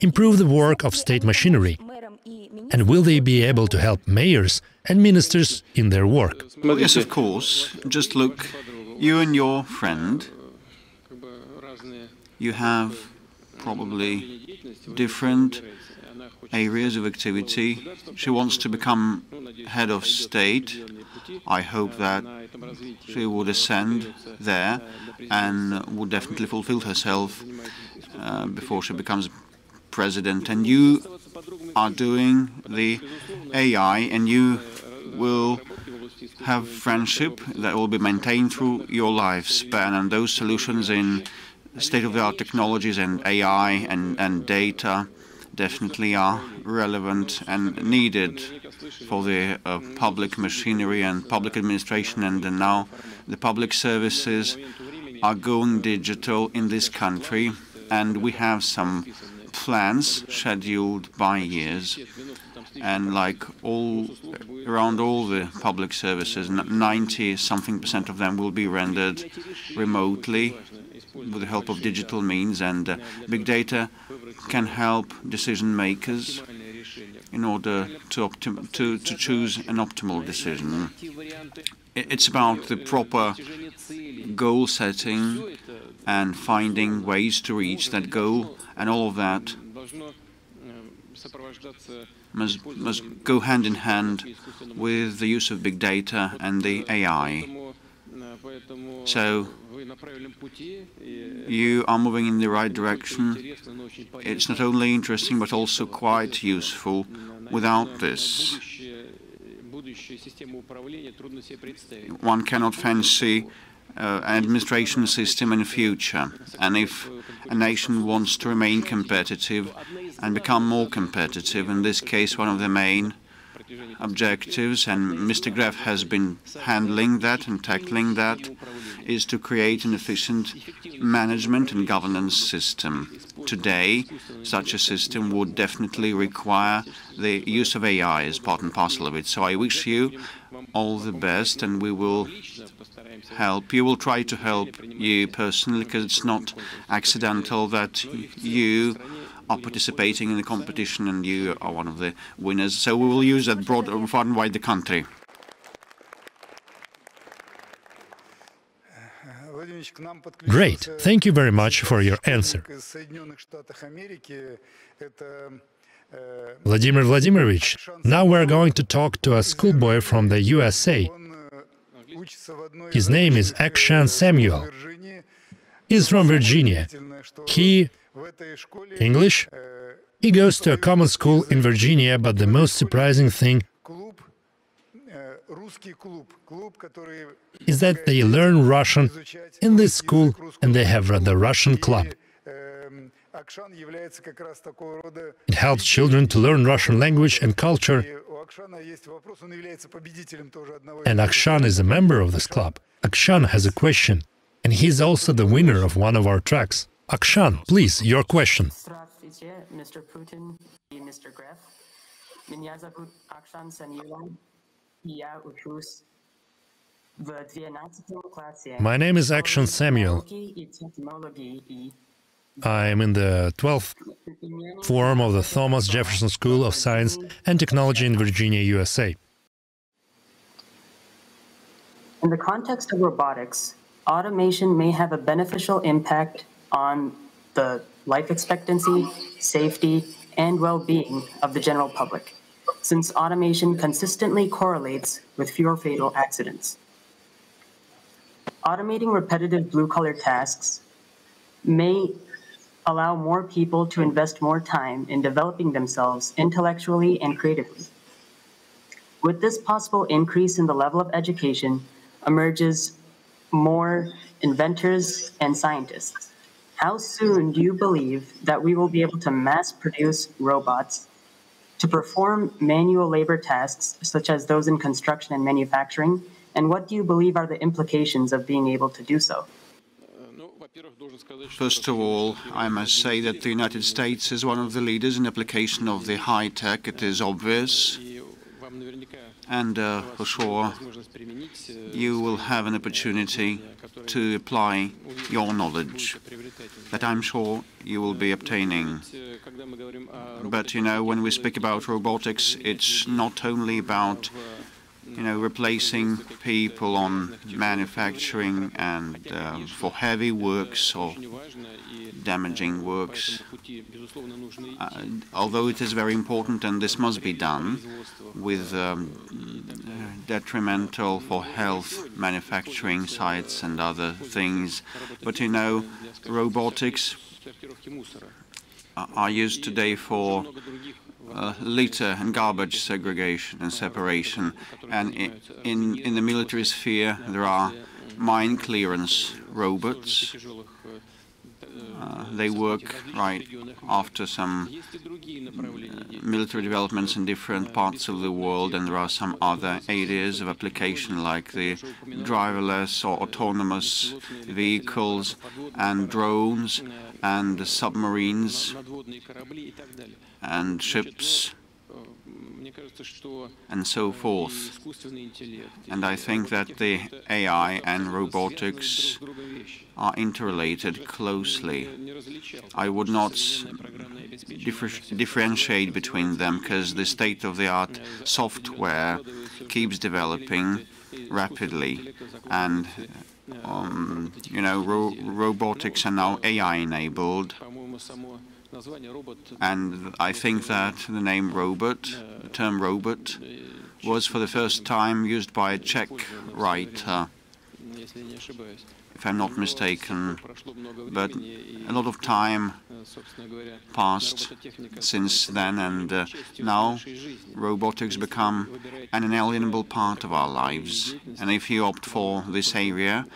improve the work of state machinery? And will they be able to help mayors and ministers in their work? Well, yes, of course. Just look, you and your friend, you have probably different areas of activity. She wants to become head of state. I hope that she would ascend there and would definitely fulfill herself before she becomes president. And you are doing the AI, and you will have friendship that will be maintained through your lifespan, and those solutions in state-of-the-art technologies and AI and data definitely are relevant and needed for the public machinery and public administration. And now the public services are going digital in this country, and we have some plans scheduled by years. And like around all the public services, 90-something% of them will be rendered remotely with the help of digital means, and big data can help decision makers in order to choose an optimal decision. It's about the proper goal setting and finding ways to reach that goal, and all of that must go hand in hand with the use of big data and the AI. So You are moving in the right direction. It's not only interesting, but also quite useful. Without this, one cannot fancy an administration system in the future. And if a nation wants to remain competitive and become more competitive, in this case, one of the main objectives, and Mr. Gref has been handling that and tackling that, is to create an efficient management and governance system. Today, such a system would definitely require the use of AI as part and parcel of it. So I wish you all the best, and we will help you. We'll try to help you personally, because it's not accidental that you are participating in the competition and you are one of the winners. So we will use that broad, far and wide the country. Great. Thank you very much for your answer. Vladimir Vladimirovich, now we're going to talk to a schoolboy from the USA. His name is Akshan Samuel. He's from Virginia. English? He goes to a common school in Virginia, but the most surprising thing is that they learn Russian in this school, and they have the Russian club. It helps children to learn Russian language and culture, and Akshan is a member of this club. Akshan has a question, and he's also the winner of one of our tracks. Akshan, please, your question. Здравствуйте, Mr. Putin и Mr. Gref. Меня зовут Akshan Samuel, и я учусь в 12 классе. My name is Akshan Samuel. I am in the 12th form of the Thomas Jefferson School of Science and Technology in Virginia, USA. In the context of robotics, automation may have a beneficial impact on the life expectancy, safety, and well-being of the general public, since automation consistently correlates with fewer fatal accidents. Automating repetitive blue-collar tasks may allow more people to invest more time in developing themselves intellectually and creatively. With this possible increase in the level of education emerges more inventors and scientists. How soon do you believe that we will be able to mass-produce robots to perform manual labor tasks, such as those in construction and manufacturing? And what do you believe are the implications of being able to do so? First of all, I must say that the United States is one of the leaders in application of the high-tech. It is obvious. And for sure, you will have an opportunity to apply your knowledge that I'm sure you will be obtaining. But, you know, when we speak about robotics, it's not only about, you know, replacing people on manufacturing and for heavy works or damaging works. Although it is very important, and this must be done with detrimental for health manufacturing sites and other things. But, you know, robotics are used today for litter and garbage segregation and separation. And in the military sphere, there are mine clearance robots. They work right after some military developments in different parts of the world, and there are some other areas of application like the driverless or autonomous vehicles and drones and submarines and ships and so forth. And I think that the AI and robotics are interrelated closely. I would not differentiate between them, because the state-of-the-art software keeps developing rapidly, and you know, robotics are now AI-enabled. And I think that the name robot, the term robot, was for the first time used by a Czech writer, if if I'm not mistaken, but a lot of time passed since then, and now robotics become an inalienable part of our lives. And if you opt for this area,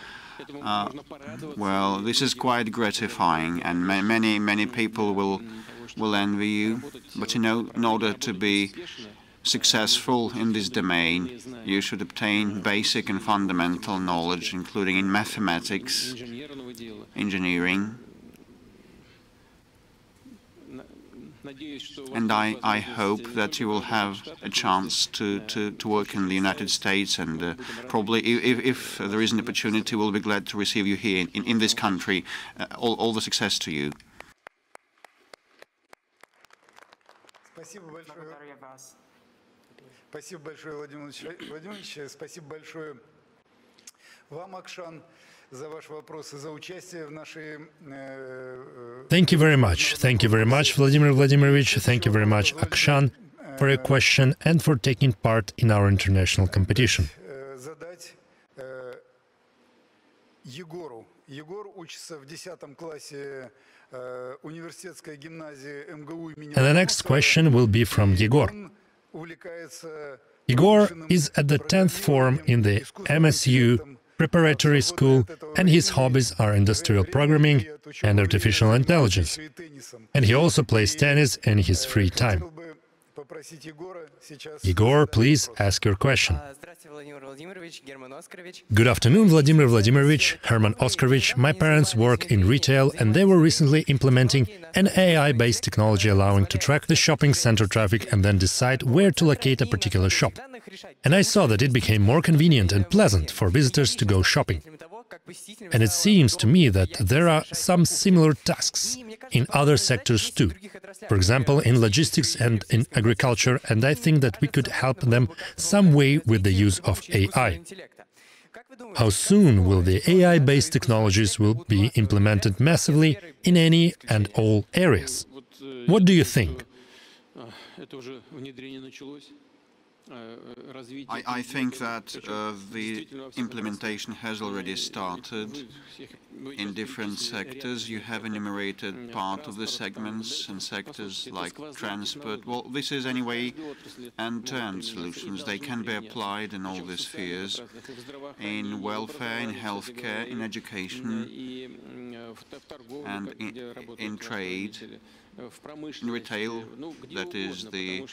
well, this is quite gratifying, and many people will envy you. But you know, in order to be successful in this domain, you should obtain basic and fundamental knowledge, including in mathematics, engineering. And I hope that you will have a chance to work in the United States, and probably, if there is an opportunity, we'll be glad to receive you here in this country. All the success to you. Спасибо большое, Владимир Владимирович. Спасибо большое вам, Акшан, за ваш вопрос и за участие в нашей... Thank you very much. Thank you very much, Vladimir Vladimirovich. Thank you very much, Akshan, for your question and for taking part in our international competition. Задать Егору. Егор учится в 10 классе университетской гимназии МГУ имени... And the next question will be from Yegor. Igor is at the 10th form in the MSU preparatory school, and his hobbies are industrial programming and artificial intelligence. And he also plays tennis in his free time. Igor, please ask your question. Good afternoon, Vladimir Vladimirovich, Herman Oskarovich. My parents work in retail, and they were recently implementing an AI-based technology allowing to track the shopping center traffic and then decide where to locate a particular shop. And I saw that it became more convenient and pleasant for visitors to go shopping. And it seems to me that there are some similar tasks in other sectors too. For example, in logistics and in agriculture, and I think that we could help them some way with the use of AI. How soon will the AI-based technologies will be implemented massively in any and all areas? What do you think? I think that the implementation has already started in different sectors. You have enumerated part of the segments and sectors like transport. Well, this is anyway end-to-end solutions. They can be applied in all the spheres, in welfare, in healthcare, in education, and in trade. In retail, that is the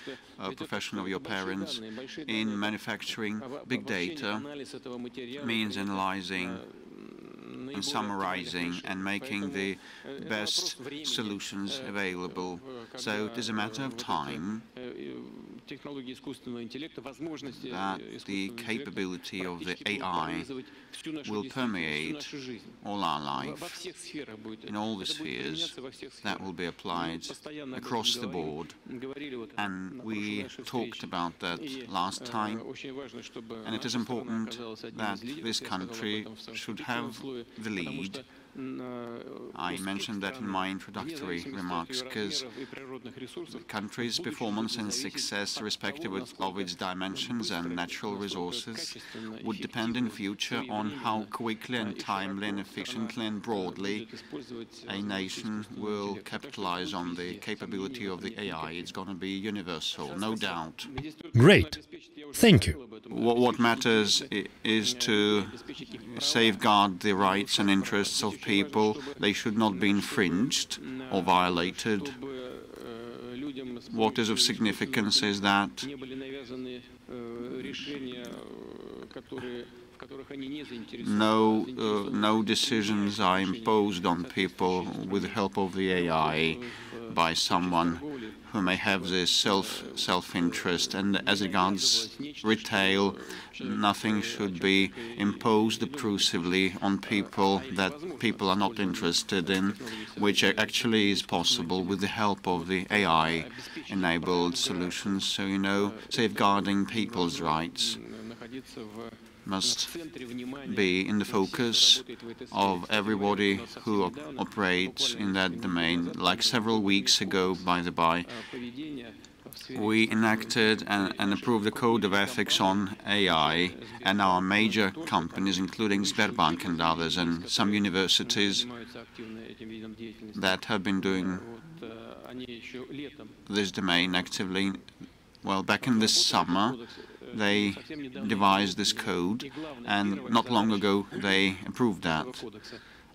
profession of your parents. In manufacturing, big data means analyzing and summarizing and making the best solutions available. So it is a matter of time that the capability of the AI will permeate all our life, in all the spheres, that will be applied across the board. And we talked about that last time, and it is important that this country should have the lead. I mentioned that in my introductory remarks, because the country's performance and success, irrespective of its dimensions and natural resources, would depend in future on how quickly and timely and efficiently and broadly a nation will capitalize on the capability of the AI. It's going to be universal, no doubt. Great. Thank you. What matters is to safeguard the rights and interests of people. They should not be infringed or violated. What is of significance is that no decisions are imposed on people with the help of the AI by someone who may have this self-interest. And as regards retail, nothing should be imposed obtrusively on people that people are not interested in, which actually is possible with the help of the AI-enabled solutions. So, you know, safeguarding people's rights must be in the focus of everybody who operates in that domain. Like several weeks ago, by the by, we enacted and approved a code of ethics on AI, and our major companies, including Sberbank and others, and some universities that have been doing this domain actively. Well, back in the summer, they devised this code, and not long ago they approved that.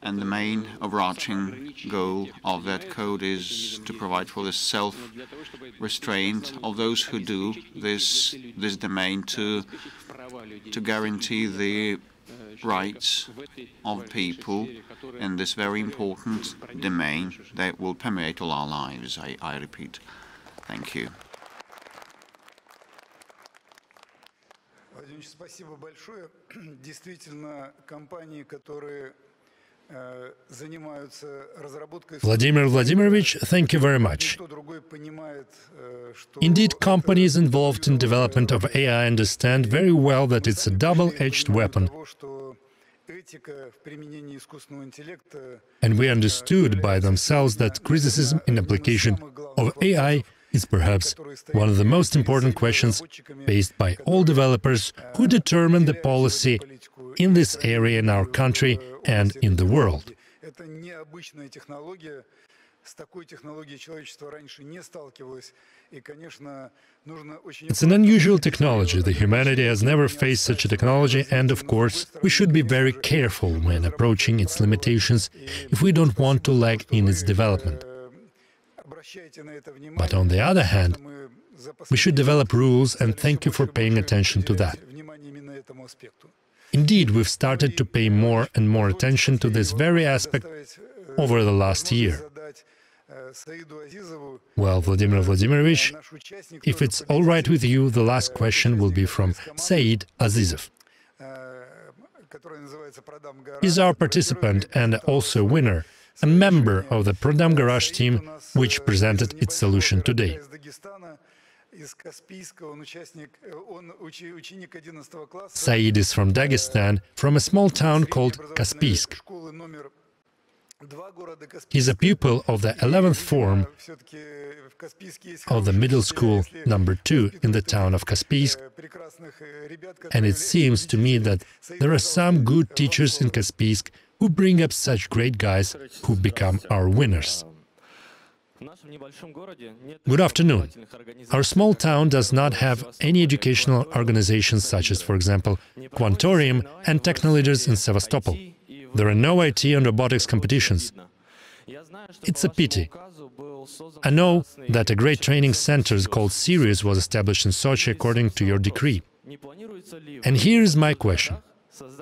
And the main overarching goal of that code is to provide for the self-restraint of those who do this domain, to guarantee the rights of people in this very important domain that will permeate all our lives, I repeat. Thank you. Спасибо большое. Действительно, компании, которые занимаются разработкой... Vladimir Vladimirovich, thank you very much. Indeed, companies involved in development of AI understand very well that it's a double-edged weapon. And we understood by themselves that criticism in application of AI is perhaps one of the most important questions faced by all developers who determine the policy in this area in our country and in the world. It's an unusual technology. The humanity has never faced such a technology, and of course, we should be very careful when approaching its limitations if we don't want to lag in its development. But on the other hand, we should develop rules, and thank you for paying attention to that. Indeed, we've started to pay more and more attention to this very aspect over the last year. Well, Vladimir Vladimirovich, if it's all right with you, the last question will be from Said Azizov. He's our participant and also winner, a member of the Prodam Garage team, which presented its solution today. Said is from Dagestan, from a small town called Kaspiysk. He's a pupil of the 11th form of the middle school number 2 in the town of Kaspiysk, and it seems to me that there are some good teachers in Kaspiysk who bring up such great guys who become our winners. Good afternoon. Our small town does not have any educational organizations such as, for example, Quantorium and Technoleaders in Sevastopol. There are no IT and robotics competitions. It's a pity. I know that a great training center called Sirius was established in Sochi according to your decree. And here is my question.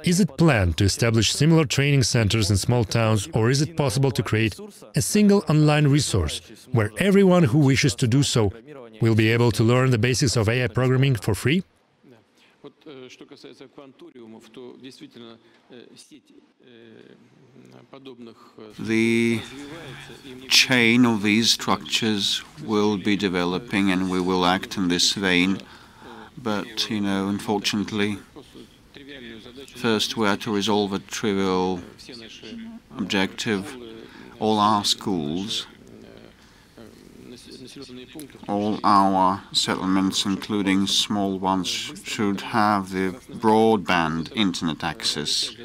Is it planned to establish similar training centers in small towns, or is it possible to create a single online resource where everyone who wishes to do so will be able to learn the basics of AI programming for free? The chain of these structures will be developing, and we will act in this vein. But, unfortunately, first we have to resolve a trivial objective. All our schools, all our settlements, including small ones, should have the broadband internet access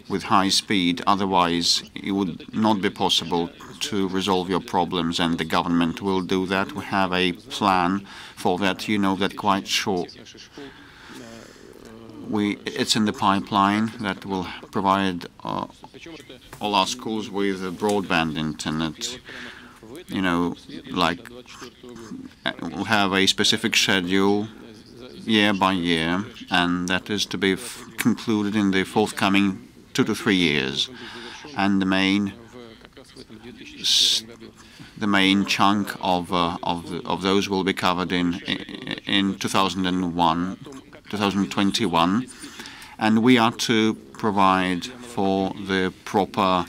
with high speed. Otherwise, it would not be possible to resolve your problems, and the government will do that. We have a plan for that. You know that quite short. It's in the pipeline that will provide all our schools with broadband internet. We'll have a specific schedule year by year, and that is to be concluded in the forthcoming 2 to 3 years. And the main chunk of those will be covered in 2021, and we are to provide for the proper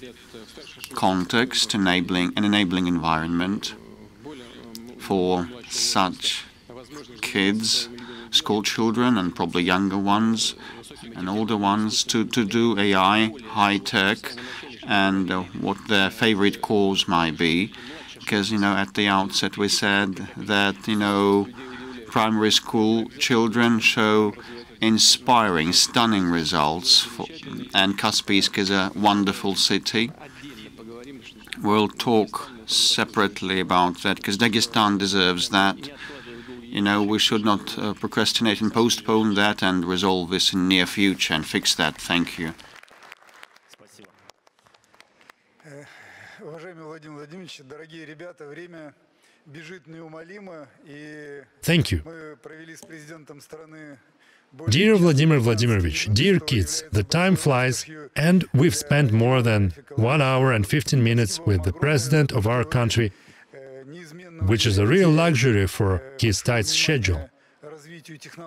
context, enabling environment for such kids, school children, and probably younger ones and older ones to do AI, high tech, and what their favorite course might be, because, at the outset we said that, primary school children show inspiring, stunning results, and Kaspiysk is a wonderful city. We'll talk separately about that, because Dagestan deserves that. We should not procrastinate and postpone that and resolve this in near future and fix that. Thank you. Thank you. Dear Vladimir Vladimirovich, dear kids, the time flies, and we've spent more than 1 hour and 15 minutes with the president of our country, which is a real luxury for his tight schedule.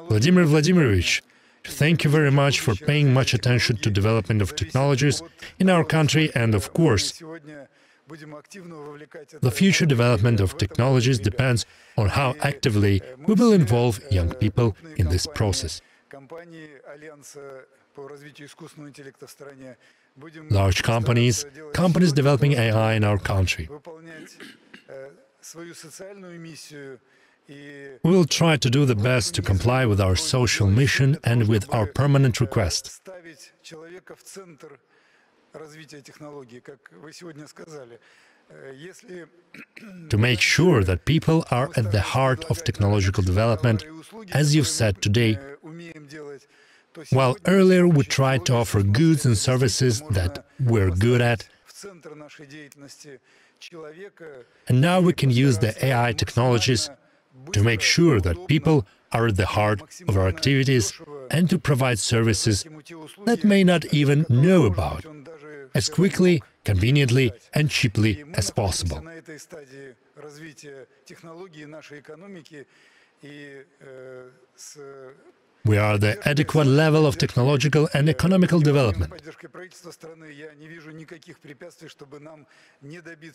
Vladimir Vladimirovich, thank you very much for paying much attention to development of technologies in our country, and of course, the future development of technologies depends on how actively we will involve young people in this process. Large companies developing AI in our country. We will try to do the best to comply with our social mission and with our permanent request to make sure that people are at the heart of technological development, as you've said today. While earlier we tried to offer goods and services that we're good at, and now we can use the AI technologies to make sure that people are at the heart of our activities and to provide services that may not even know about, as quickly, conveniently and cheaply as possible. We are at the adequate level of technological and economical development.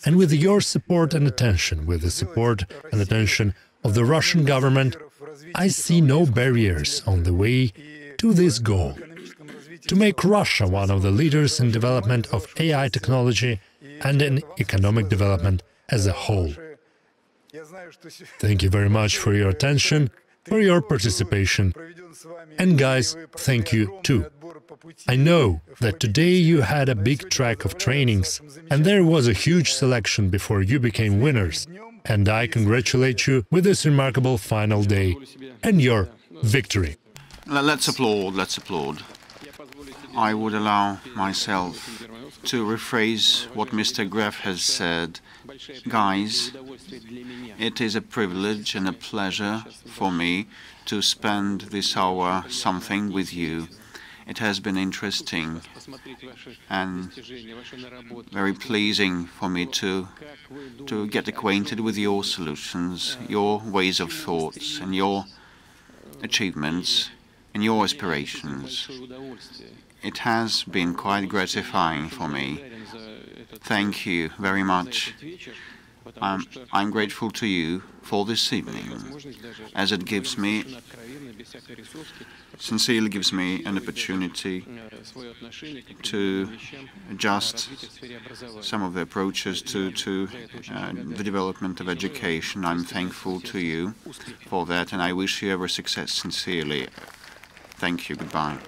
And with your support and attention, with the support and attention of the Russian government, I see no barriers on the way to this goal, to make Russia one of the leaders in development of AI technology and in economic development as a whole. Thank you very much for your attention, for your participation. And guys, thank you too. I know that today you had a big track of trainings, and there was a huge selection before you became winners. And I congratulate you with this remarkable final day and your victory. Let's applaud, let's applaud. I would allow myself to rephrase what Mr. Gref has said. Guys, it is a privilege and a pleasure for me to spend this hour something with you. It has been interesting and very pleasing for me to get acquainted with your solutions, your ways of thoughts, and your achievements and your aspirations. It has been quite gratifying for me. Thank you very much. I'm grateful to you for this evening, as it sincerely gives me an opportunity to adjust some of the approaches to the development of education. I'm thankful to you for that, and I wish you every success sincerely. Thank you. Goodbye.